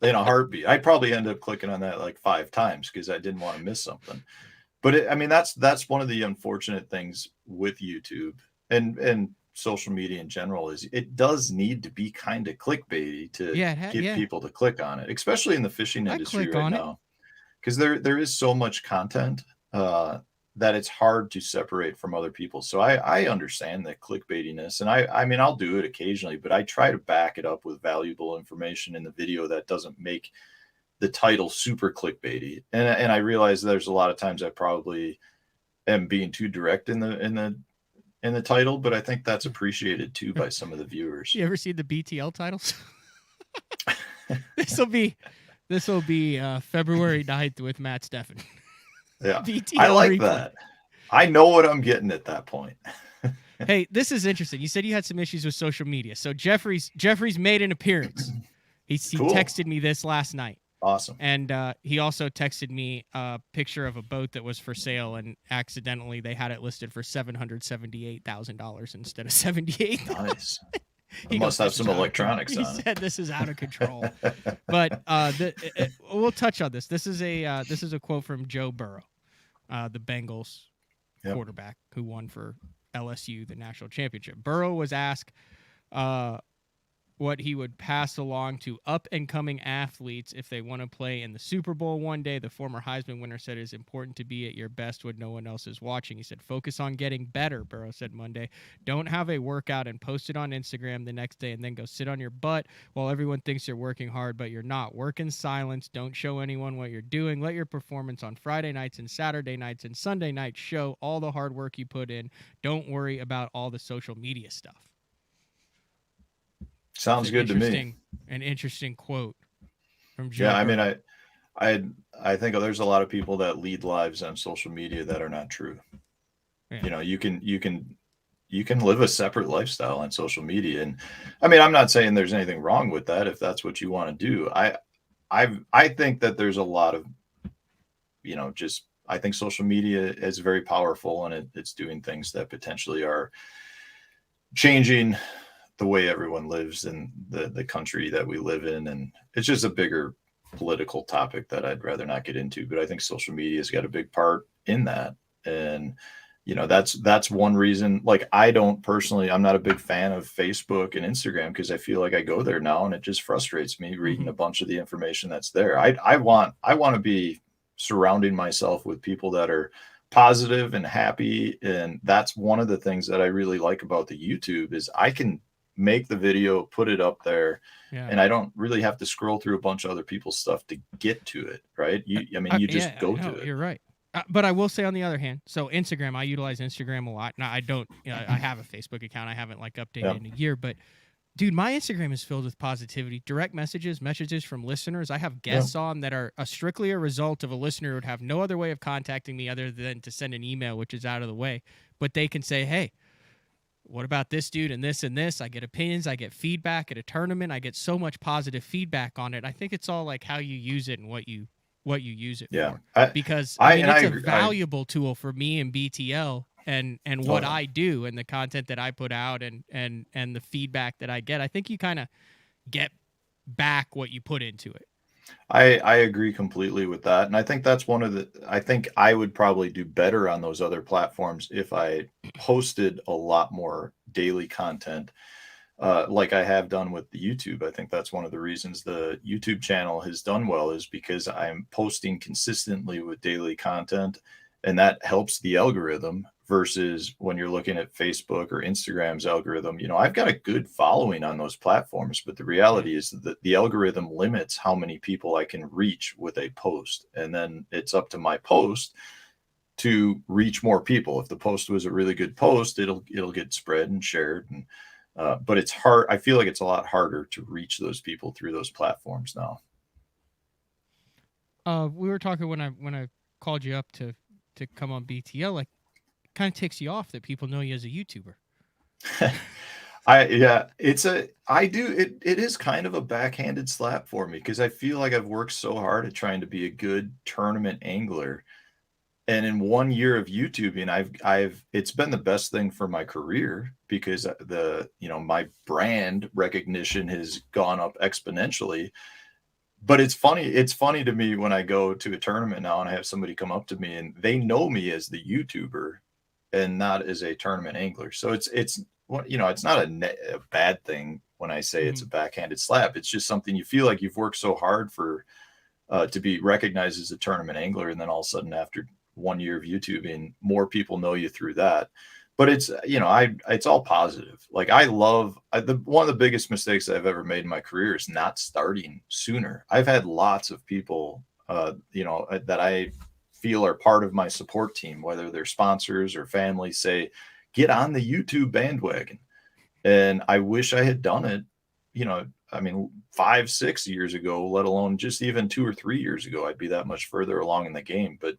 in a heartbeat. I'd probably end up clicking on that like 5 times because I didn't want to miss something. But I mean, that's one of the unfortunate things with YouTube and social media in general is it does need to be kind of clickbaity to get people to click on it, especially in the fishing industry right now. Because there is so much content that it's hard to separate from other people. So I understand the clickbaitiness, and I mean, I'll do it occasionally, but I try to back it up with valuable information in the video that doesn't make the title super clickbaity. And I realize there's a lot of times I probably am being too direct in the title, but I think that's appreciated too by some of the viewers. You ever see the BTL titles? This will be February 9th with Matt Stefan. Yeah, I like that. I know what I'm getting at that point. Hey, this is interesting. You said you had some issues with social media. So Jeffrey's made an appearance. He cool. Texted me this last night. Awesome. And he also texted me a picture of a boat that was for sale, and accidentally they had it listed for $778,000 instead of $78,000. Nice. He must have some electronics on it. He said this is out of control. But we'll touch on this. This is a quote from Joe Burrow, the Bengals quarterback who won for LSU the national championship. Burrow was asked what he would pass along to up-and-coming athletes if they want to play in the Super Bowl one day. The former Heisman winner said it is important to be at your best when no one else is watching. He said, focus on getting better, Burrow said Monday. Don't have a workout and post it on Instagram the next day and then go sit on your butt while everyone thinks you're working hard, but you're not. Work in silence. Don't show anyone what you're doing. Let your performance on Friday nights and Saturday nights and Sunday nights show all the hard work you put in. Don't worry about all the social media stuff. Sounds good to me. An interesting quote from Joe. Yeah, I mean, I think there's a lot of people that lead lives on social media that are not true. Yeah. You know, you can live a separate lifestyle on social media, and I mean, I'm not saying there's anything wrong with that if that's what you want to do. I think that there's a lot of, you know, I think social media is very powerful, and it's doing things that potentially are changing the way everyone lives in the country that we live in. And it's just a bigger political topic that I'd rather not get into, but I think social media has got a big part in that. And, you know, that's one reason, like, I'm not a big fan of Facebook and Instagram because I feel like I go there now and it just frustrates me reading a bunch of the information that's there. I want to be surrounding myself with people that are positive and happy. And that's one of the things that I really like about the YouTube is I can make the video, put it up there, and I don't really have to scroll through a bunch of other people's stuff to get to it, right? You just go to it. You're right. But I will say on the other hand, so Instagram, I utilize Instagram a lot. Now I don't, I have a Facebook account. I haven't updated in a year, but dude, my Instagram is filled with positivity, direct messages from listeners. I have guests on that are strictly a result of a listener who would have no other way of contacting me other than to send an email, which is out of the way, but they can say, hey, what about this dude and this and this? I get opinions. I get feedback at a tournament. I get so much positive feedback on it. I think it's all like how you use it and what you use it for. Because it's a valuable tool for me and BTL and what I do and the content that I put out and the feedback that I get. I think you kind of get back what you put into it. I agree completely with that. And I think that's I think I would probably do better on those other platforms if I posted a lot more daily content, like I have done with the YouTube. I think that's one of the reasons the YouTube channel has done well is because I'm posting consistently with daily content, and that helps the algorithm versus when you're looking at Facebook or Instagram's algorithm. You know, I've got a good following on those platforms, but the reality is that the algorithm limits how many people I can reach with a post. And then it's up to my post to reach more people. If the post was a really good post, it'll get spread and shared. And, but it's hard. I feel like it's a lot harder to reach those people through those platforms now. We were talking when I called you up to to come on BTL, like, kind of ticks you off that people know you as a YouTuber. It is kind of a backhanded slap for me because I feel like I've worked so hard at trying to be a good tournament angler. And in 1 year of YouTubing, it's been the best thing for my career because my brand recognition has gone up exponentially. But it's funny to me when I go to a tournament now and I have somebody come up to me and they know me as the YouTuber and not as a tournament angler. So it's not a bad thing when I say it's a backhanded slap. It's just something you feel like you've worked so hard for to be recognized as a tournament angler, and then all of a sudden after 1 year of YouTubing, more people know you through that. But it's all positive. Like one of the biggest mistakes I've ever made in my career is not starting sooner. I've had lots of people, that I feel are part of my support team, whether they're sponsors or family, say, get on the YouTube bandwagon. And I wish I had done it, 5-6 years ago, let alone just even 2 or 3 years ago. I'd be that much further along in the game. But,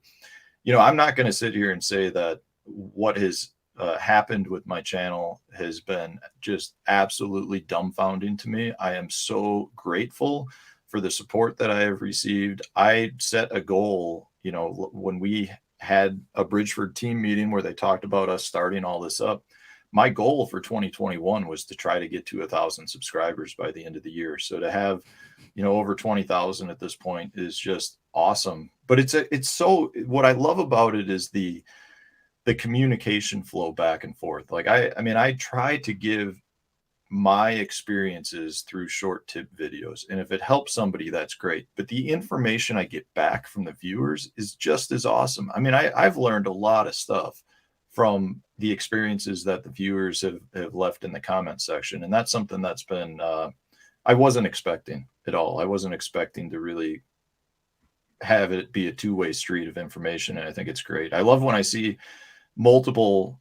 I'm not going to sit here and say that what has happened with my channel has been just absolutely dumbfounding to me. I am so grateful for the support that I have received. I set a goal, when we had a Bridgeford team meeting where they talked about us starting all this up. My goal for 2021 was to try to get to 1,000 subscribers by the end of the year. So to have, over 20,000 at this point is just awesome. But what I love about it is the communication flow back and forth. Like I try to give my experiences through short tip videos. And if it helps somebody, that's great. But the information I get back from the viewers is just as awesome. I've learned a lot of stuff from the experiences that the viewers have left in the comment section. And that's something that's been, I wasn't expecting at all. I wasn't expecting to really have it be a two-way street of information. And I think it's great. I love when I see multiple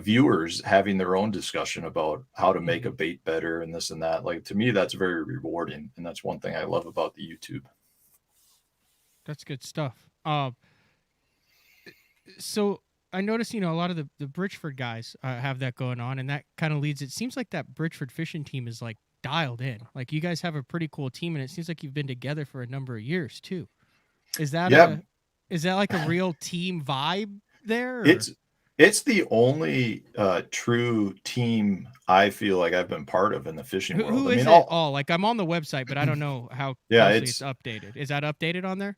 viewers having their own discussion about how to make a bait better and this and that. Like, to me, that's very rewarding. And that's one thing I love about the YouTube. That's good stuff. So I noticed, a lot of the Bridgeford guys have that going on, and that kind of leads. It seems like that Bridgeford fishing team is like dialed in. Like, you guys have a pretty cool team, and it seems like you've been together for a number of years too. Is that like a real team vibe there? Or? It's the only true team I feel like I've been part of in the fishing world. Who is it all? Like, I'm on the website, but I don't know how closely it's updated. Is that updated on there?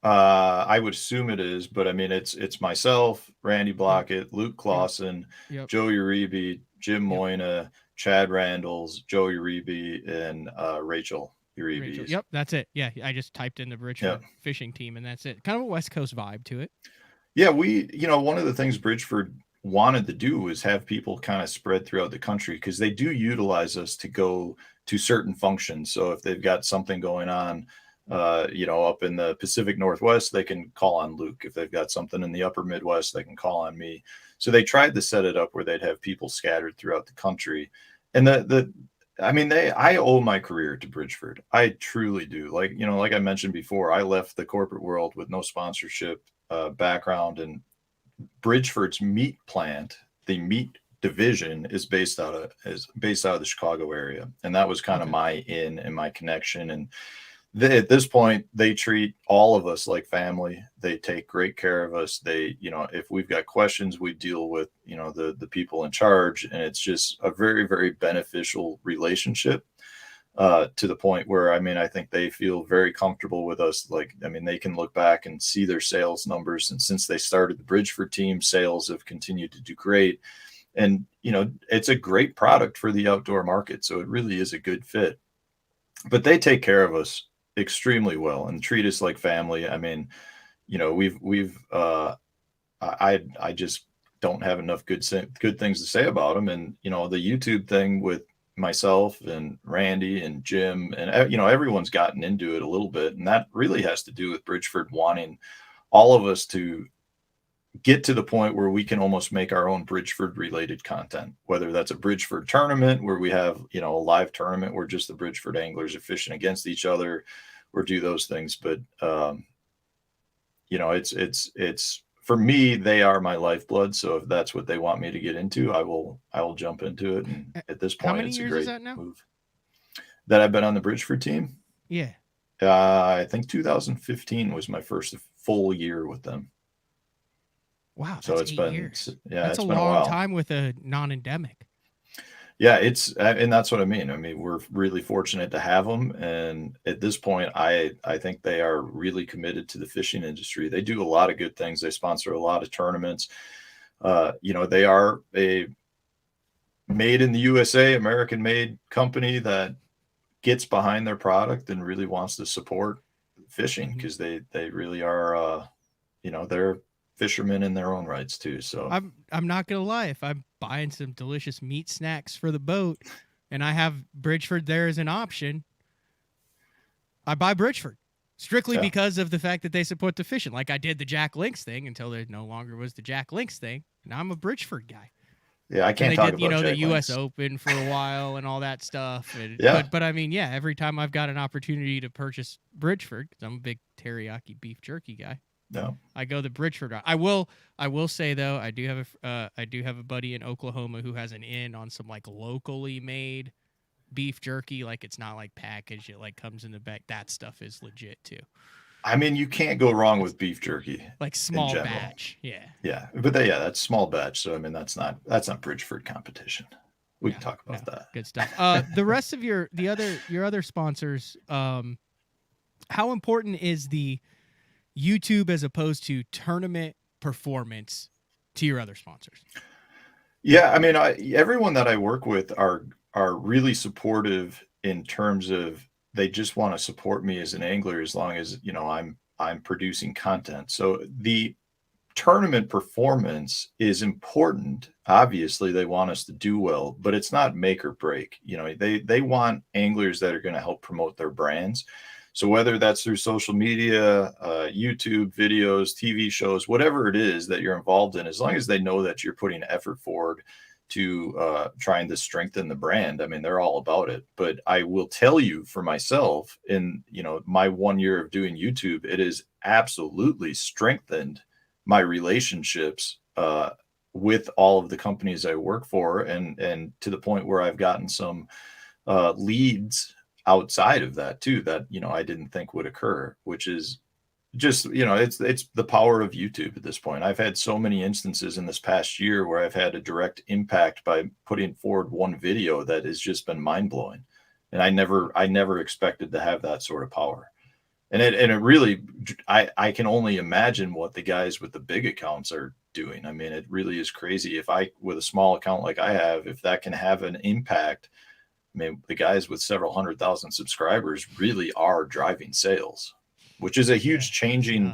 I would assume it is, but it's myself, Randy Blockett, Luke Clausen, Joe Uribe, Jim Moyna, Chad Randalls, Joe Uribe, and Rachel Uribe. Yep, that's it. Yeah, I just typed in the Bridgeford fishing team, and that's it. Kind of a West Coast vibe to it. Yeah, one of the things Bridgeford wanted to do was have people kind of spread throughout the country, because they do utilize us to go to certain functions. So if they've got something going on, up in the Pacific Northwest, they can call on Luke. If they've got something in the upper Midwest, they can call on me. So they tried to set it up where they'd have people scattered throughout the country. And I owe my career to Bridgeford. I truly do. Like I mentioned before, I left the corporate world with no sponsorship background, and Bridgeford's meat plant, the meat division, is based out of the Chicago area. And that was kind of my in and my connection. And at this point, they treat all of us like family. They take great care of us. They, if we've got questions, we deal with, the people in charge. And it's just a very, very beneficial relationship to the point where, I think they feel very comfortable with us. They can look back and see their sales numbers. And since they started the Bridgeford team, sales have continued to do great. And, it's a great product for the outdoor market. So it really is a good fit. But they take care of us extremely well and treat us like family. I just don't have enough good things to say about them. And, the YouTube thing with myself and Randy and Jim and, everyone's gotten into it a little bit. And that really has to do with Bridgeford wanting all of us to get to the point where we can almost make our own Bridgeford related content, whether that's a Bridgeford tournament where we have, a live tournament where just the Bridgeford anglers are fishing against each other, or do those things. But, it's for me, they are my lifeblood. So if that's what they want me to get into, I will jump into it. And at this point, How many it's a years great is that now? move. That I've been on the Bridgeford team. Yeah. I think 2015 was my first full year with them. Wow. So it's been, years. yeah, That's it's a been long a while. time with a non-endemic. Yeah, and that's what I mean. I mean, we're really fortunate to have them. And at this point, I think they are really committed to the fishing industry. They do a lot of good things. They sponsor a lot of tournaments. They are a made in the USA, American made company that gets behind their product and really wants to support fishing because they really are, they're fishermen in their own rights too. So I'm not gonna lie, if I'm buying some delicious meat snacks for the boat and I have Bridgeford there as an option, I buy Bridgeford strictly because of the fact that they support the fishing. Like I did the Jack Links thing until there no longer was the Jack Links thing. Now I'm a Bridgeford guy. Yeah, I can't talk about the Jack U.S. Links. Open for a while and all that stuff. And, Yeah. But I mean, yeah, every time I've got an opportunity to purchase Bridgeford, because I'm a big teriyaki beef jerky guy. No, I go the Bridgeford route. I will say though, I do have a buddy in Oklahoma who has an in on some like locally made beef jerky. Like it's not like packaged; it like comes in the bag. That stuff is legit too. I mean, you can't go wrong with beef jerky. Like small batch, yeah. Yeah, but that's small batch. So I mean, that's not Bridgeford competition. We can talk about that. Good stuff. The rest of your other sponsors, how important is the YouTube as opposed to tournament performance to your other sponsors? Yeah, I mean, everyone that I work with are really supportive in terms of they just want to support me as an angler as long as I'm producing content. So the tournament performance is important. Obviously, they want us to do well, but it's not make or break. They want anglers that are going to help promote their brands. So whether that's through social media, YouTube videos, TV shows, whatever it is that you're involved in, as long as they know that you're putting effort forward to trying to strengthen the brand, I mean, they're all about it. But I will tell you for myself, in my 1 year of doing YouTube, it has absolutely strengthened my relationships with all of the companies I work for, and to the point where I've gotten some leads outside of that too, that I didn't think would occur, which is just it's the power of YouTube at this point. I've had so many instances in this past year where I've had a direct impact by putting forward one video that has just been mind-blowing, and I never expected to have that sort of power. And it really, I can only imagine what the guys with the big accounts are doing. I mean, it really is crazy. If with a small account like I have, if that can have an impact, I mean, the guys with several 100,000 subscribers really are driving sales, which is a huge changing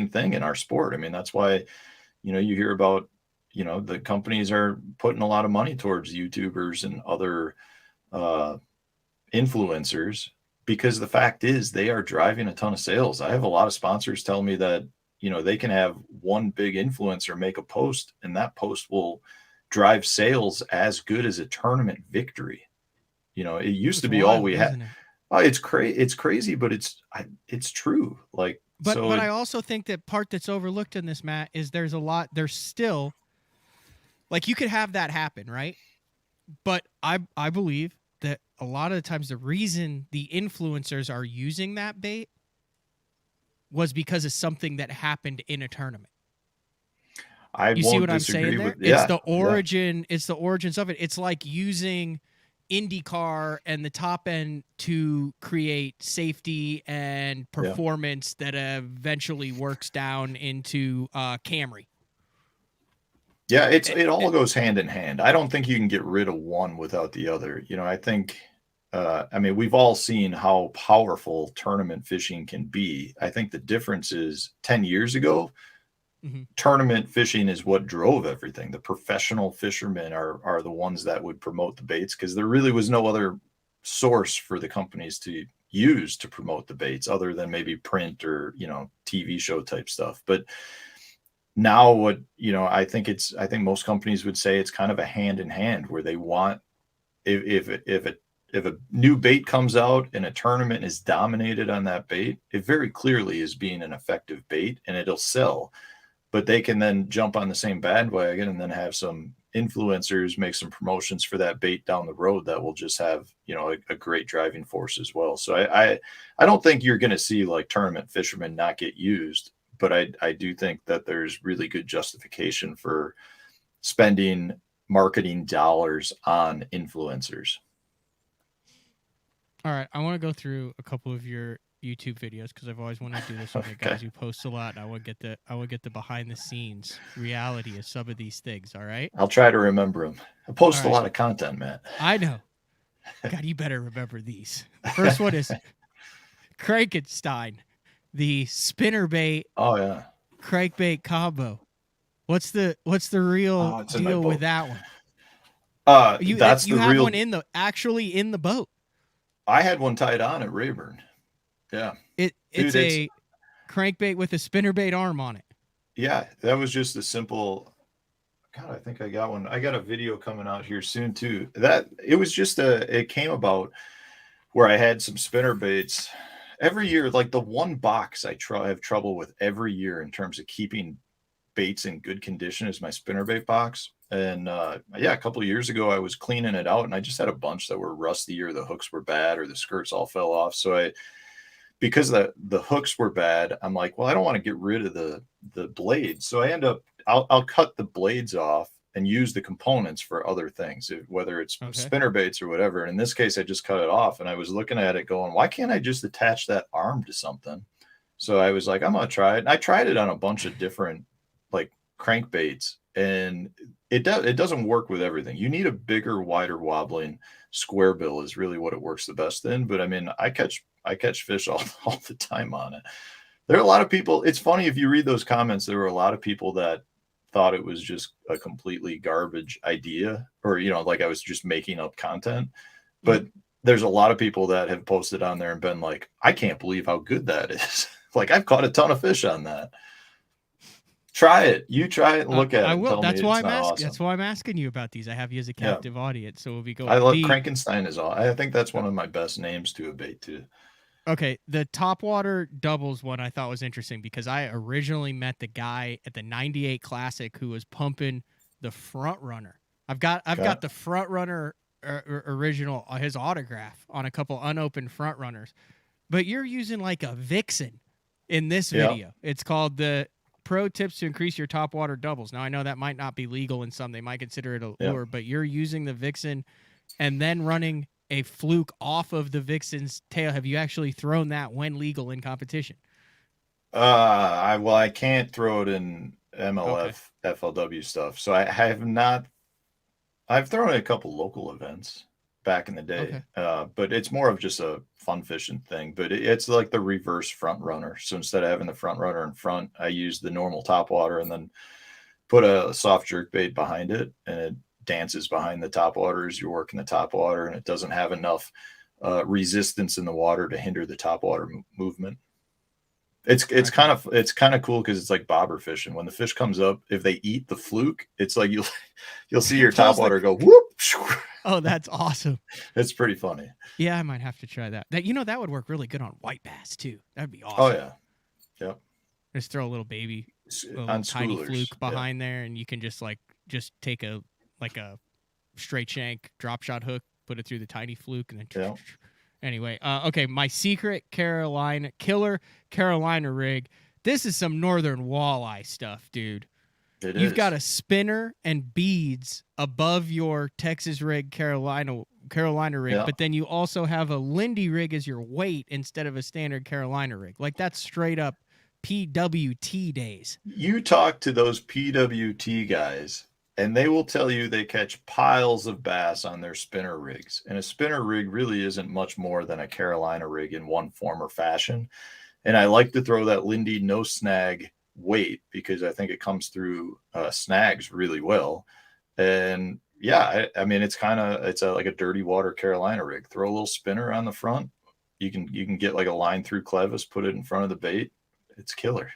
thing in our sport. I mean, that's why, you hear about, the companies are putting a lot of money towards YouTubers and other influencers, because the fact is they are driving a ton of sales. I have a lot of sponsors tell me that, they can have one big influencer make a post and that post will drive sales as good as a tournament victory. It used to be all we had. Oh, it's crazy, but it's true. But I also think that part that's overlooked in this, Matt, is there's still, like, you could have that happen, right? But I believe that a lot of the times the reason the influencers are using that bait was because of something that happened in a tournament. You see what I'm saying there? It's the origin. It's the origins of it. It's like using IndyCar and the top end to create safety and performance that eventually works down into Camry. Yeah, it all goes hand in hand. I don't think you can get rid of one without the other. I think, I mean, we've all seen how powerful tournament fishing can be. I think the difference is 10 years ago, tournament fishing is what drove everything. The professional fishermen are the ones that would promote the baits, because there really was no other source for the companies to use to promote the baits other than maybe print or, TV show type stuff. But now what, I think most companies would say it's kind of a hand in hand, where they want, if a new bait comes out and a tournament is dominated on that bait, it very clearly is being an effective bait and it'll sell. but they can then jump on the same bandwagon and then have some influencers make some promotions for that bait down the road that will just have, you know, a great driving force as well. So I don't think you're going to see like tournament fishermen not get used, but I do think that there's really good justification for spending marketing dollars on influencers. All right, I want to go through a couple of your YouTube videos because I've always wanted to do this with the guys who post a lot. And I want to get the behind the scenes reality of some of these things. All right, I'll try to remember them. I post a lot of content, Matt. I know. God, you better remember these. The first one is Crankenstein, the spinnerbait. Oh yeah, crankbait combo. What's the real deal with that one? That's you the have real one actually in the boat. I had one tied on at Rayburn. Yeah. It's a crankbait with a spinnerbait arm on it. Yeah, that was just a simple. God, I think I got one. I got a video coming out here soon too. That it was just it came about where I had some spinnerbaits every year. Like the one box I have trouble with every year in terms of keeping baits in good condition is my spinnerbait box. And a couple of years ago, I was cleaning it out and I just had a bunch that were rusty or the hooks were bad or the skirts all fell off. So because the hooks were bad, I'm like, well, I don't want to get rid of the blades. So I end up, I'll cut the blades off and use the components for other things, whether it's spinnerbaits or whatever. And in this case, I just cut it off and I was looking at it going, why can't I just attach that arm to something? So I was like, I'm going to try it. And I tried it on a bunch of different like crankbaits. And it doesn't work with everything. You need a bigger, wider, wobbling square bill is really what it works the best in. But I mean, I catch fish all the time on it. There are a lot of people. It's funny if you read those comments, there were a lot of people that thought it was just a completely garbage idea, or, you know, like I was just making up content. But there's a lot of people that have posted on there and been like, I can't believe how good that is. Like I've caught a ton of fish on that. Try it. You try it and look at it. I will. That's why I'm asking. Awesome. That's why I'm asking you about these. I have you as a captive audience, so we'll be going. I love Crankenstein is all. I think that's one of my best names to a bait too. Okay, the topwater doubles one I thought was interesting because I originally met the guy at the '98 Classic who was pumping the front runner. I've got the front runner original, his autograph on a couple unopened front runners, but you're using like a Vixen in this video. It's called the Pro Tips to Increase Your Topwater Doubles. Now, I know that might not be legal in some. They might consider it a lure, but you're using the Vixen and then running a fluke off of the Vixen's tail. Have you actually thrown that when legal in competition? I can't throw it in MLF FLW stuff. So I have not. I've thrown it a couple local events back in the day, but it's more of just a fun fishing thing. But it's like the reverse front runner. So instead of having the front runner in front, I use the normal topwater and then put a soft jerk bait behind it, and it dances behind the topwater as you're working the topwater, and it doesn't have enough resistance in the water to hinder the topwater movement. It's kind of cool because it's like bobber fishing. When the fish comes up, if they eat the fluke, it's like you'll see your topwater go whoop. Oh, that's awesome. It's pretty funny. Yeah, I might have to try that. That would work really good on white bass too. That'd be awesome. Oh yeah. Yep. Just throw a little baby on tiny schoolers. fluke behind there, and you can just take a straight shank drop shot hook, put it through the tiny fluke, and then anyway. Okay, my secret killer Carolina rig. This is some northern walleye stuff, dude. You've got a spinner and beads above your Texas rig Carolina rig, but then you also have a Lindy rig as your weight instead of a standard Carolina rig. Like that's straight up PWT days. You talk to those PWT guys and they will tell you they catch piles of bass on their spinner rigs. And a spinner rig really isn't much more than a Carolina rig in one form or fashion. And I like to throw that Lindy no snag weight because I think it comes through snags really well. And yeah, I mean, it's like a dirty water Carolina rig. Throw a little spinner on the front. You can get like a line through clevis, put it in front of the bait. It's killer.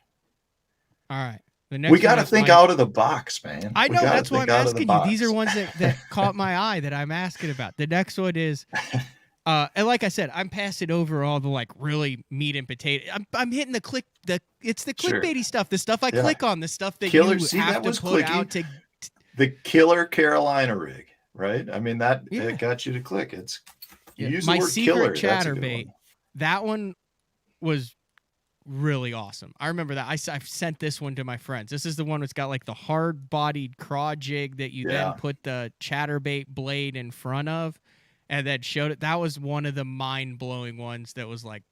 All right. We got to think out of the box, man. I know. That's why I'm asking you. These are ones that caught my eye that I'm asking about. The next one is And like I said, I'm passing over all the like really meat and potato. I'm hitting the clickbaity stuff, the stuff I click on, the stuff that Killer, you see, have that to was put clicky. out to. The killer Carolina rig, right? I mean, it got you to click. It's you use my the word secret killer. That's a good chatterbait. one. That one was really awesome. I remember that. I've sent this one to my friends. This is the one that's got like the hard-bodied craw jig that you then put the chatterbait blade in front of, and then showed it. That was one of the mind-blowing ones. That was like,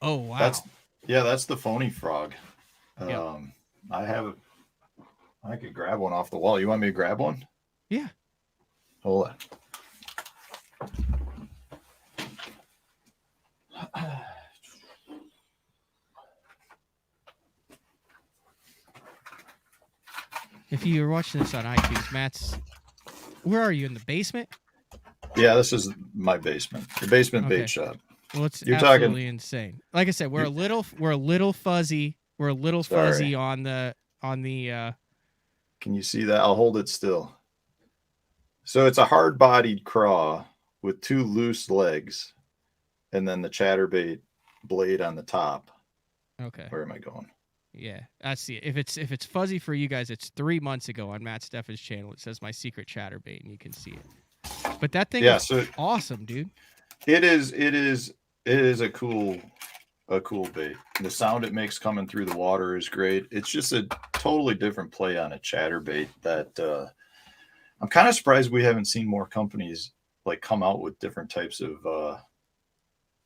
oh wow. That's the phony frog. Yep. I could grab one off the wall. You want me to grab one? Yeah. Hold on. If you're watching this on iTunes, where are you, in the basement? Yeah, this is my basement. The basement bait shop. Well, it's absolutely insane. Like I said, we're a little fuzzy. We're a little fuzzy on the. Can you see that? I'll hold it still. So it's a hard-bodied craw with 2 loose legs, and then the chatterbait blade on the top. Okay. Where am I going? Yeah, I see it. If it's fuzzy for you guys, it's 3 months ago on Matt Stefan's channel. It says my secret chatterbait, and you can see it. But that thing is awesome, dude. It is a cool bait. The sound it makes coming through the water is great. It's just a totally different play on a chatterbait that I'm kind of surprised we haven't seen more companies like come out with different types of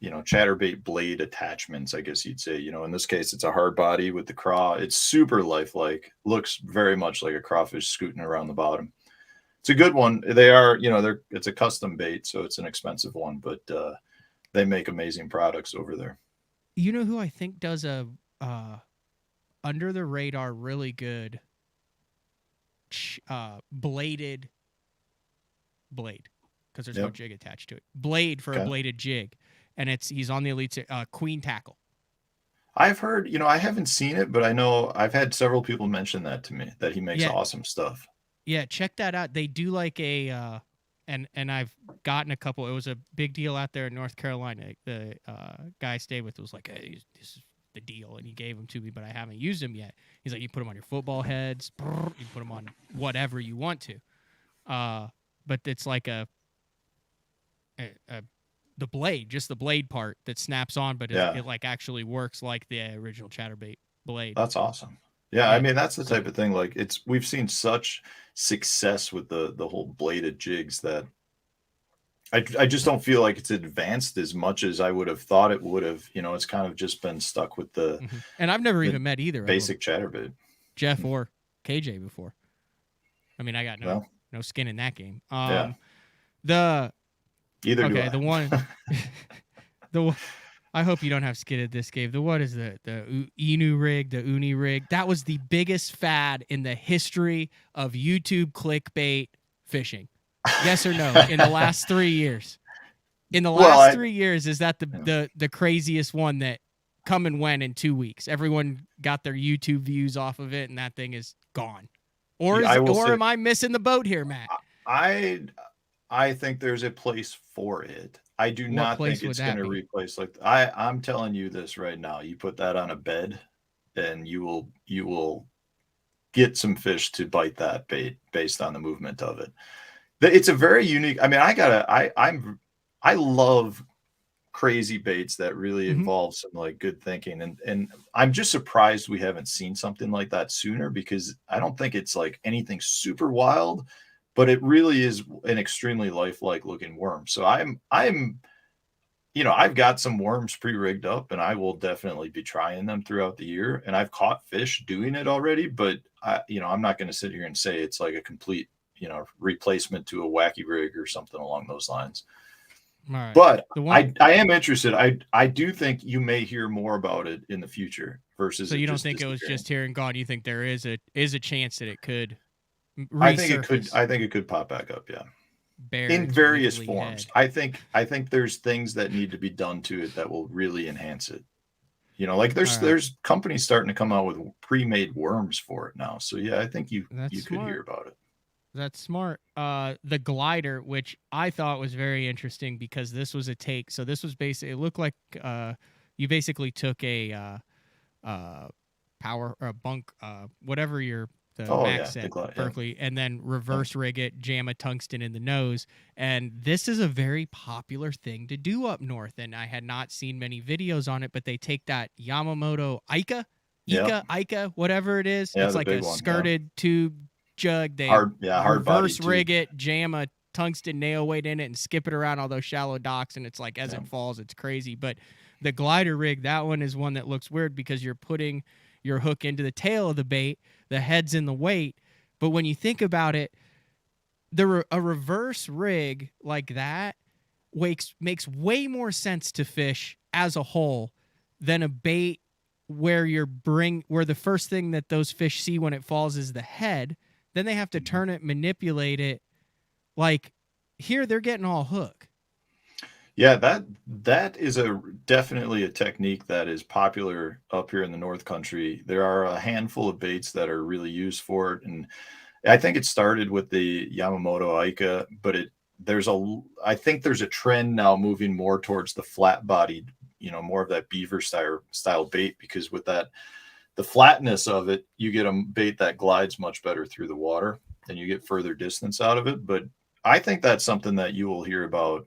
chatterbait blade attachments, I guess you'd say. In this case, it's a hard body with the craw. It's super lifelike, looks very much like a crawfish scooting around the bottom. It's a good one. They are, it's a custom bait, so it's an expensive one, but they make amazing products over there. You know who I think does a under the radar really good bladed blade, because there's no jig attached to it. Blade for a bladed jig. And he's on the Elite Queen Tackle. I've heard, I haven't seen it, but I know I've had several people mention that to me, that he makes awesome stuff. Yeah, check that out. They do like a, and I've gotten a couple. It was a big deal out there in North Carolina. The guy I stayed with was like, hey, this is the deal, and he gave them to me, but I haven't used them yet. He's like, you put them on your football heads, you put them on whatever you want to. But it's like the blade, just the blade part that snaps on, but it like actually works like the original chatterbait blade. That's awesome. Yeah, I mean, that's the type of thing, like we've seen such success with the whole bladed jigs that I just don't feel like it's advanced as much as I would have thought it would have. It's kind of just been stuck with the and I've never even met either basic chatterbait, Jeff or KJ, before. I mean, I got no skin in that game. Either do I. The one, I hope you don't have skin at this game. What is the Inu rig, the Uni rig? That was the biggest fad in the history of YouTube clickbait fishing. Yes or no? In the last 3 years. In the last 3 years, is that the craziest one that come and went in 2 weeks? Everyone got their YouTube views off of it, and that thing is gone. Or am I missing the boat here, Matt? I think there's a place for it. I do not think it's going to replace, like, I'm telling you this right now. You put that on a bed, and you will get some fish to bite that bait based on the movement of it. It's a very unique. I mean, I love crazy baits that really involve some like good thinking, and I'm just surprised we haven't seen something like that sooner, because I don't think it's like anything super wild. But it really is an extremely lifelike looking worm. So I've got some worms pre-rigged up, and I will definitely be trying them throughout the year. And I've caught fish doing it already, but I'm not going to sit here and say it's like a complete, replacement to a wacky rig or something along those lines. All right. But I am interested. I do think you may hear more about it in the future versus. So you don't think it was just here and gone? You think there is a chance that it could resurface? I think it could pop back up. Yeah. In various forms. I think there's things that need to be done to it that will really enhance it. There's companies starting to come out with pre-made worms for it now. So yeah, I think you could hear about it. That's smart. The glider, which I thought was very interesting because this was a take. So this was basically, it looked like you basically took a power or a bunk, whatever the Max said, Berkeley, and then reverse rig it, jam a tungsten in the nose. And this is a very popular thing to do up north. And I had not seen many videos on it, but they take that Yamamoto Ica, whatever it is. It's like a skirted tube jug. They hard reverse rig it, jam a tungsten nail weight in it, and skip it around all those shallow docks. And it's like as it falls, it's crazy. But the glider rig, that one is one that looks weird because you're putting your hook into the tail of the bait, the head's in the weight. But when you think about it, a reverse rig like that makes way more sense to fish as a whole than a bait where the first thing that those fish see when it falls is the head. Then they have to turn it, manipulate it. Like here, they're getting all hook. Yeah, that is definitely a technique that is popular up here in the North Country. There are a handful of baits that are really used for it, and I think it started with the Yamamoto Ica, but I think there's a trend now moving more towards the flat-bodied, more of that beaver style bait, because with the flatness of it, you get a bait that glides much better through the water, and you get further distance out of it. But I think that's something that you will hear about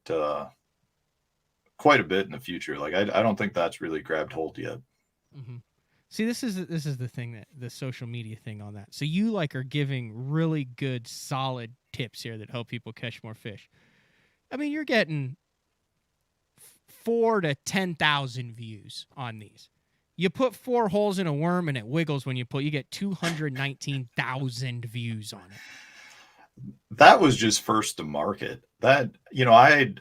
quite a bit in the future. Like I don't think that's really grabbed hold yet. Mm-hmm. See, this is the thing, that the social media thing on that. So you are giving really good, solid tips here that help people catch more fish. I mean, you're getting 4,000 to 10,000 views on these. You put 4 holes in a worm and it wiggles when you get 219,000 views on it. That was just first to market. That, I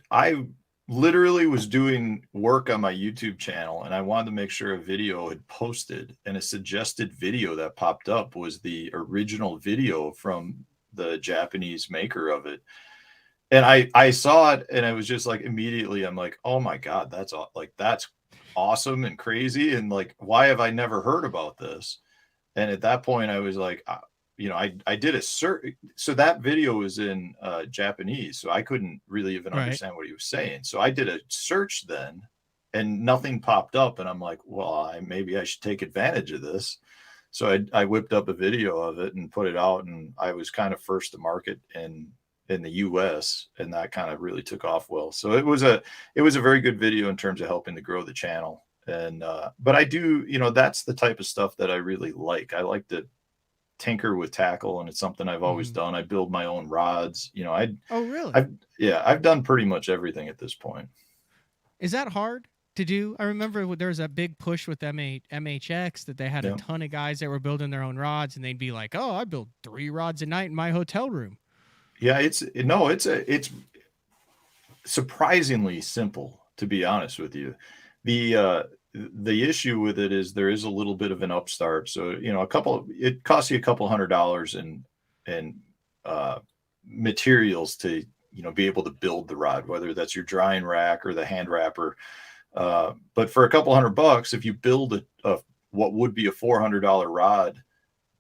literally was doing work on my YouTube channel and I wanted to make sure a video had posted, and a suggested video that popped up was the original video from the Japanese maker of it. And I saw it and I was just like, immediately I'm like, oh my God, that's awesome and crazy. And like, why have I never heard about this? And at that point I was like, I did a search. So that video was in Japanese, so I couldn't really even understand what he was saying. So I did a search then, and nothing popped up. And I'm like, well, maybe I should take advantage of this. So I whipped up a video of it and put it out, and I was kind of first to market in the US, and that kind of really took off well. So it was a very good video in terms of helping to grow the channel. And but I do, that's the type of stuff that I really like. I like to tinker with tackle, and it's something I've always done. I build my own rods. Oh, really? I've done pretty much everything at this point. Is that hard to do? I remember there was a big push with MHX that they had a ton of guys that were building their own rods, and they'd be like, "Oh, I build 3 rods a night in my hotel room." Yeah, it's surprisingly simple, to be honest with you. The issue with it is there is a little bit of an upstart. So, it costs you a couple $100 in materials to, be able to build the rod, whether that's your drying rack or the hand wrapper. But for a couple $100, if you build what would be a $400 rod,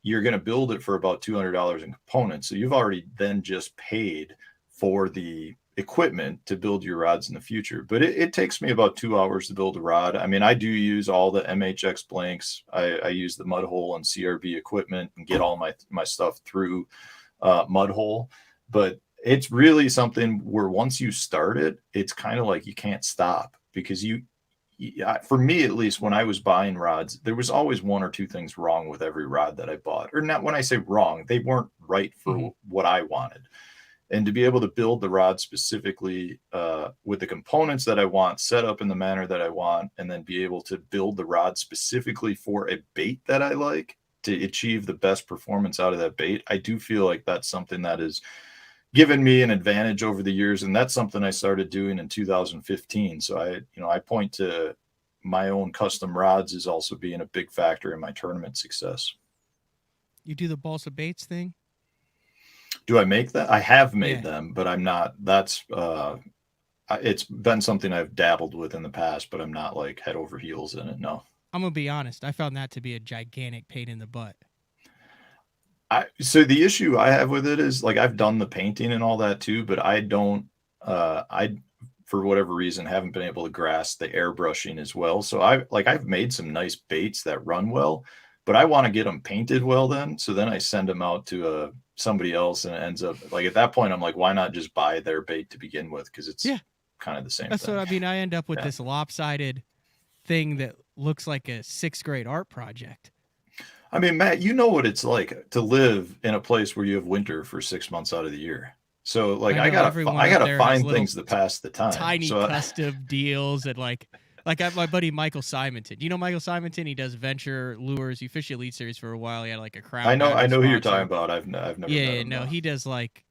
you're going to build it for about $200 in components. So you've already then just paid for the equipment to build your rods in the future. But it takes me about 2 hours to build a rod. I mean, I do use all the MHX blanks. I use the mud hole and CRB equipment and get all my stuff through mud hole. But it's really something where once you start it, it's kind of like you can't stop, because for me, at least, when I was buying rods, there was always 1 or 2 things wrong with every rod that I bought. Or not, when I say wrong, they weren't right for what I wanted. And to be able to build the rod specifically with the components that I want, set up in the manner that I want, and then be able to build the rod specifically for a bait that I like to achieve the best performance out of that bait, I do feel like that's something that has given me an advantage over the years. And that's something I started doing in 2015. So I point to my own custom rods as also being a big factor in my tournament success. You do the balsa baits thing? Do I make that? I have made them, but I'm not. That's it's been something I've dabbled with in the past, but I'm not like head over heels in it. No. I'm gonna be honest. I found that to be a gigantic pain in the butt. So the issue I have with it is like I've done the painting and all that too, but I don't. I for whatever reason haven't been able to grasp the airbrushing as well. So I've made some nice baits that run well, but I want to get them painted well then. So then I send them out to somebody else, and it ends up like at that point I'm like, why not just buy their bait to begin with? Because it's kind of the same. That's thing. what I mean. I end up with this lopsided thing that looks like a 6th grade art project. I mean, Matt, you know what it's like to live in a place where you have winter for 6 months out of the year. So like I gotta find things to pass the time. Tiny custom deals and like my buddy Michael Simonton. You know Michael Simonton? He does venture lures. He fished the Elite Series for a while. He had like a crown. I know who you're talking about. I've never met him. No, he does like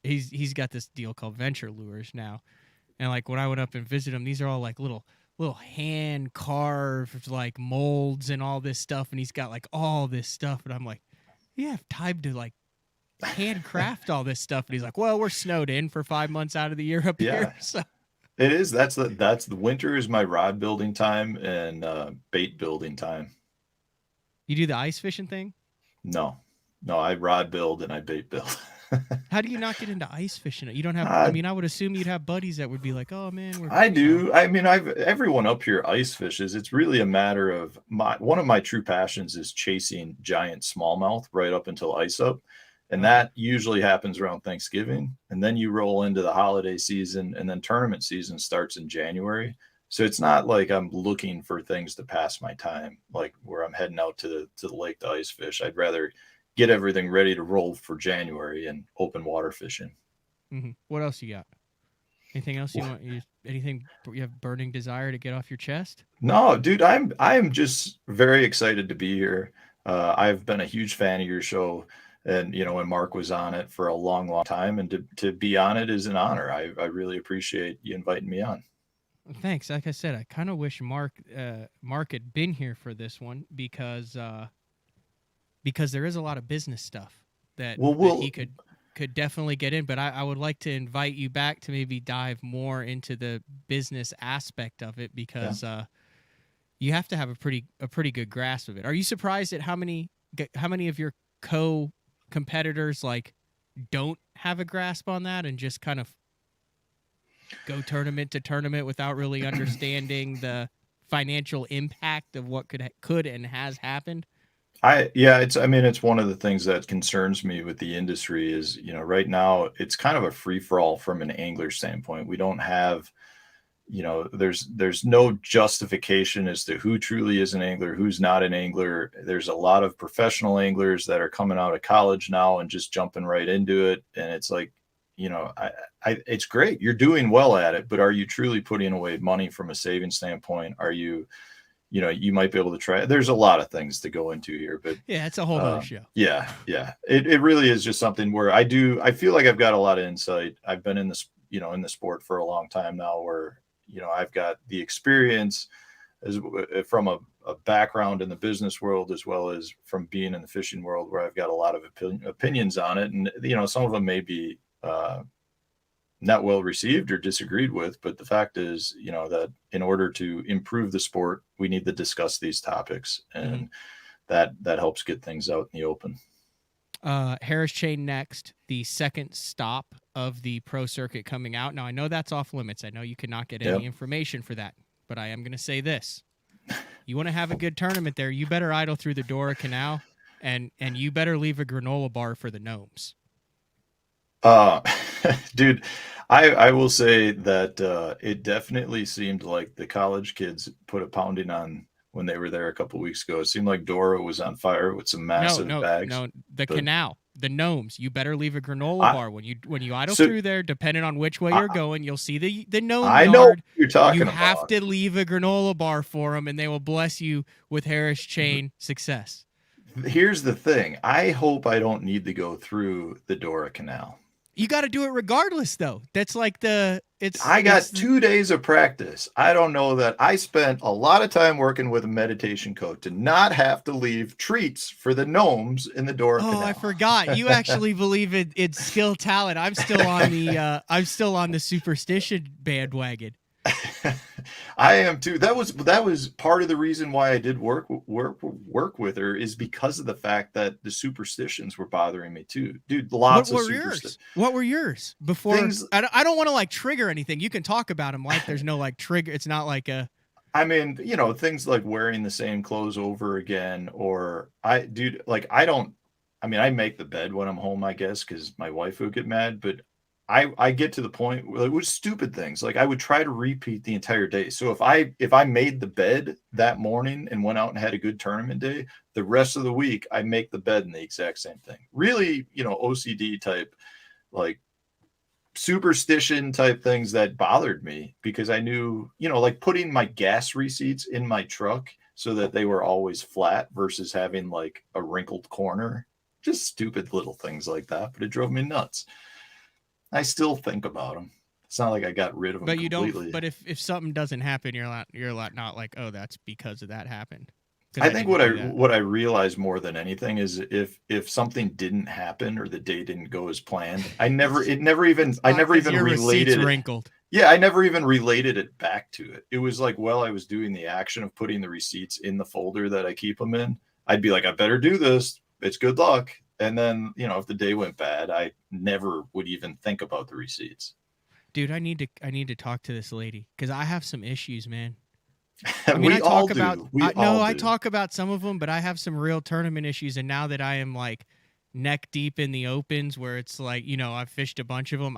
he's got this deal called Venture Lures now. And like when I went up and visited him, these are all like little hand carved like molds and all this stuff, and he's got like all this stuff, and I'm like, you have time to like handcraft all this stuff? And he's like, well, we're snowed in for 5 months out of the year up here. So it is. That's the winter is my rod building time and bait building time. You do the ice fishing thing? No, I rod build and I bait build. How do you not get into ice fishing? You don't have. I mean, I would assume you'd have buddies that would be like, "Oh man, I do." I mean, everyone up here ice fishes. It's really a matter of one of my true passions is chasing giant smallmouth right up until ice up, and that usually happens around Thanksgiving. And then you roll into the holiday season, and then tournament season starts in January. So it's not like I'm looking for things to pass my time, like where I'm heading out to the lake to ice fish. I'd rather get everything ready to roll for January and open water fishing. Mm-hmm. What else you got? Anything else you want? Anything you have burning desire to get off your chest? No, dude, I'm just very excited to be here. I've been a huge fan of your show, and when Mark was on it for a long, long time, and to be on it is an honor. I really appreciate you inviting me on. Thanks. Like I said, I kind of wish Mark had been here for this one because there is a lot of business stuff that he could definitely get in. But I would like to invite you back to maybe dive more into the business aspect of it, because you have to have a pretty good grasp of it. Are you surprised at how many of your competitors like don't have a grasp on that and just kind of go tournament to tournament without really understanding the financial impact of what could and has happened? It's one of the things that concerns me with the industry is, right now it's kind of a free for all from an angler standpoint. We don't have, there's no justification as to who truly is an angler, who's not an angler. There's a lot of professional anglers that are coming out of college now and just jumping right into it. And it's like, it's great. You're doing well at it, but are you truly putting away money from a saving standpoint? Are you, you might be able to try. There's a lot of things to go into here, but it's a whole other show. Yeah. It really is just something where I feel like I've got a lot of insight. I've been in this, in the sport for a long time now, where, I've got the experience as from a background in the business world, as well as from being in the fishing world, where I've got a lot of opinions on it. And, some of them may be, not well received or disagreed with, but the fact is, that in order to improve the sport, we need to discuss these topics, and that helps get things out in the open. Harris Chain next, the second stop of the Pro Circuit coming out. Now, I know that's off limits. I know you cannot get any information for that, but I am going to say this. You want to have a good tournament there, you better idle through the Dora Canal, and you better leave a granola bar for the gnomes. Dude, I will say that it definitely seemed like the college kids put a pounding on when they were there a couple weeks ago. It seemed like Dora was on fire with some massive bags. Canal, the gnomes. You better leave a granola bar when you idle through there. Depending on which way you're going, you'll see the gnome yard. I know what you're talking about. You have to leave a granola bar for them, and they will bless you with Harris Chain success. Here's the thing. I hope I don't need to go through the Dora Canal. You got to do it regardless, though. That's like I got 2 days of practice. I don't know that I spent a lot of time working with a meditation coach to not have to leave treats for the gnomes in the Dora Canal. I forgot. You actually believe it's skill talent. I'm still on the superstition bandwagon. I am too. That was part of the reason why I did work with her, is because of the fact that the superstitions were bothering me too, dude. Lots of superstitions. What were yours before? Things, I don't want to like trigger anything. You can talk about them like there's no like trigger. It's not like a. I mean, things like wearing the same clothes over again, or I mean, I make the bed when I'm home, I guess, because my wife would get mad, but I get to the point where it was stupid things. Like I would try to repeat the entire day. So if I made the bed that morning and went out and had a good tournament day, the rest of the week I make the bed in the exact same thing. Really, OCD type, like superstition type things that bothered me, because I knew, like putting my gas receipts in my truck so that they were always flat versus having like a wrinkled corner. Just stupid little things like that, but it drove me nuts. I still think about them. It's not like I got rid of them. But you completely. don't. But if something doesn't happen, you're not like, oh, that's because of that happened. I think what I realized more than anything is if something didn't happen or the day didn't go as planned, I never even related wrinkled. Yeah, I never even related it back to it. It was like, I was doing the action of putting the receipts in the folder that I keep them in. I'd be like, I better do this. It's good luck. And then, if the day went bad, I never would even think about the receipts. Dude, I need to talk to this lady because I have some issues, man. I talk about some of them, but I have some real tournament issues. And now that I am like neck deep in the opens where it's like, I've fished a bunch of them.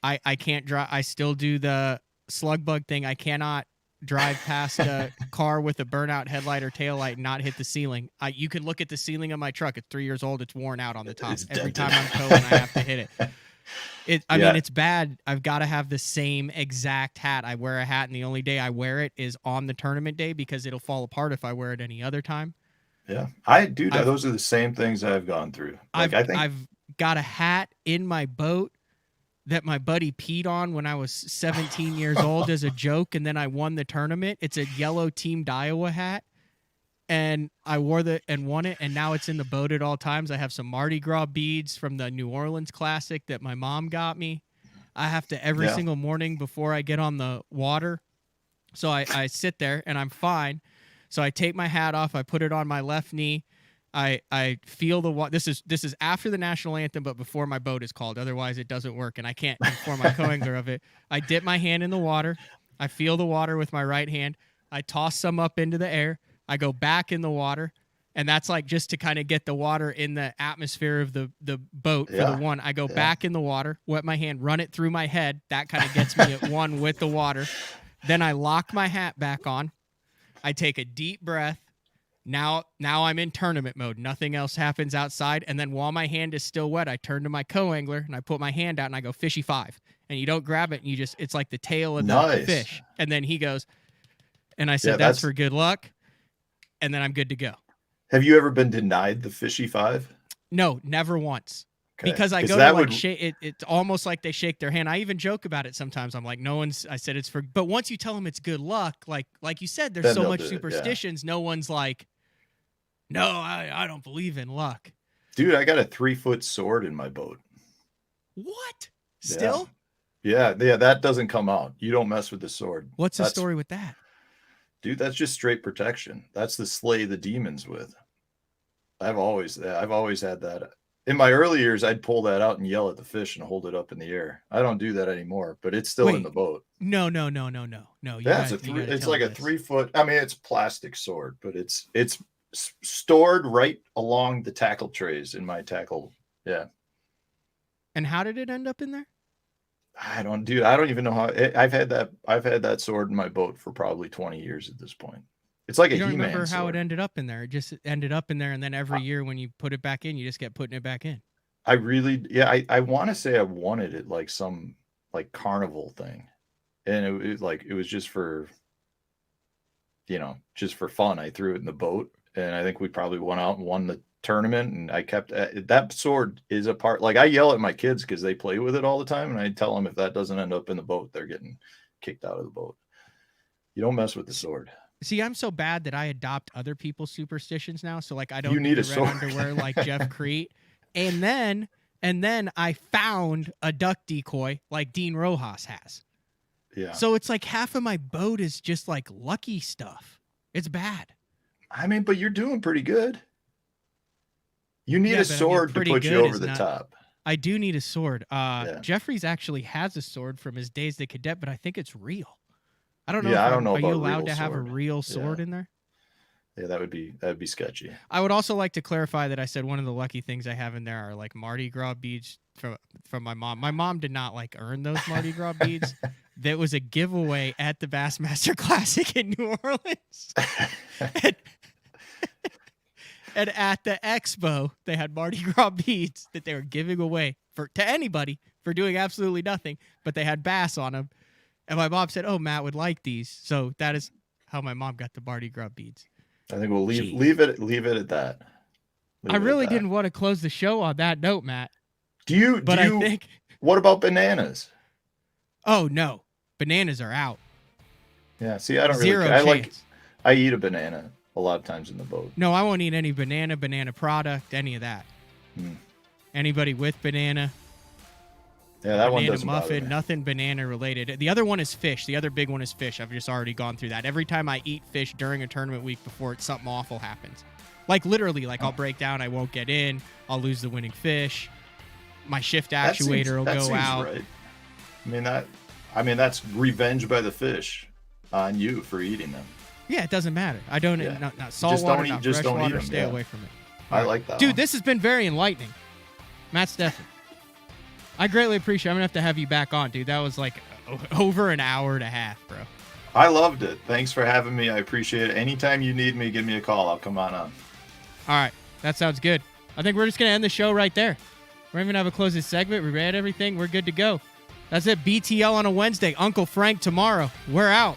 I can't drive. I still do the slug bug thing. I cannot drive past a car with a burnout headlight or taillight and not hit the ceiling. You can look at the ceiling of my truck. It's 3 years old. It's worn out on the top. Every time I'm towing, I have to hit it. I mean, it's bad. I've got to have the same exact hat. I wear a hat, and the only day I wear it is on the tournament day because it'll fall apart if I wear it any other time. Yeah, those are the same things I've gone through. Like, I've got a hat in my boat that my buddy peed on when I was 17 years old as a joke, and then I won the tournament. It's a yellow Team Iowa hat, and I wore and won it, and now it's in the boat at all times. I have some Mardi Gras beads from the New Orleans Classic that my mom got me. I have to every single morning before I get on the water. So I sit there, and I'm fine. So I take my hat off. I put it on my left knee. I feel the water. This is after the national anthem, but before my boat is called. Otherwise, it doesn't work, and I can't inform my co-angler of it. I dip my hand in the water. I feel the water with my right hand. I toss some up into the air. I go back in the water, and that's like just to kind of get the water in the atmosphere of the boat for the one. I go back in the water, wet my hand, run it through my head. That kind of gets me at one with the water. Then I lock my hat back on. I take a deep breath. Now I'm in tournament mode. Nothing else happens outside. And then while my hand is still wet, I turn to my co-angler and I put my hand out and I go fishy 5. And you don't grab it. And it's like the tail of the fish. And then he goes, and I said, that's for good luck. And then I'm good to go. Have you ever been denied the fishy 5? No, never once. Okay. Because I go to like shake it. It's almost like they shake their hand. I even joke about it sometimes. I'm like, I said it's for, but once you tell them it's good luck, like you said, there's so much superstitions. No one's like, no, I don't believe in luck. Dude, I got a 3-foot sword in my boat. What? Still? Yeah, that doesn't come out. You don't mess with the sword. What's the story with that? Dude, that's just straight protection. That's the slay the demons with. I've always had that. In my early years, I'd pull that out and yell at the fish and hold it up in the air. I don't do that anymore, but it's still in the boat. No. Yeah, it's like a 3-foot. I mean, it's plastic sword, but it's stored right along the tackle trays in my tackle. Yeah. And how did it end up in there? I don't even know how. I've had that sword in my boat for probably 20 years at this point. It's like you don't remember how it ended up in there. It just ended up in there, and then every year when you put it back in, you just kept putting it back in. I want to say I won it at like some like carnival thing, and it was just for, just for fun. I threw it in the boat, and I think we probably went out and won the tournament, and I kept that sword is a part. Like I yell at my kids because they play with it all the time, and I tell them if that doesn't end up in the boat, they're getting kicked out of the boat. You don't mess with the sword. See, I'm so bad that I adopt other people's superstitions now. So like I don't need a red underwear like Jeff Crete. And then I found a duck decoy like Dean Rojas has. Yeah. So it's like half of my boat is just like lucky stuff. It's bad. I mean, but you're doing pretty good. You need a sword to put you over the top. I do need a sword. Jeffries actually has a sword from his days as cadet, but I think it's real. I don't know. Yeah, I don't know Are about you allowed to have a sword. real sword in there? Yeah, that'd be sketchy. I would also like to clarify that I said one of the lucky things I have in there are like Mardi Gras beads from my mom. My mom did not like earn those Mardi Gras beads. That was a giveaway at the Bassmaster Classic in New Orleans. And at the expo, they had Mardi Gras beads that they were giving away to anybody for doing absolutely nothing, but they had bass on them. And my mom said, "Oh, Matt would like these." So that is how my mom got the Mardi Gras beads. I think we'll leave it at that. I really didn't want to close the show on that note, Matt. I think. What about bananas? Oh no, bananas are out. Yeah, see, I don't really. Zero chance. I eat a banana a lot of times in the boat. No, I won't eat any banana product, any of that. Anybody with banana? Yeah, that one Banana doesn't bother muffin, me. nothing banana related. The other one is fish. The other big one is fish. I've just already gone through that. Every time I eat fish during a tournament week before something awful happens. Like literally, I'll break down, I won't get in, I'll lose the winning fish. My shift actuator will go out. Right. I mean that's revenge by the fish on you for eating them. Yeah, it doesn't matter. I don't not saltwater, not freshwater, stay away from it. I like that. Dude, this has been very enlightening. Matt Stefan. I greatly appreciate it. I'm going to have you back on, dude. That was like over an hour and a half, bro. I loved it. Thanks for having me. I appreciate it. Anytime you need me, give me a call. I'll come on. All right. That sounds good. I think we're just going to end the show right there. We're even going to have a closing segment. We read everything. We're good to go. That's it. BTL on a Wednesday. Uncle Frank tomorrow. We're out.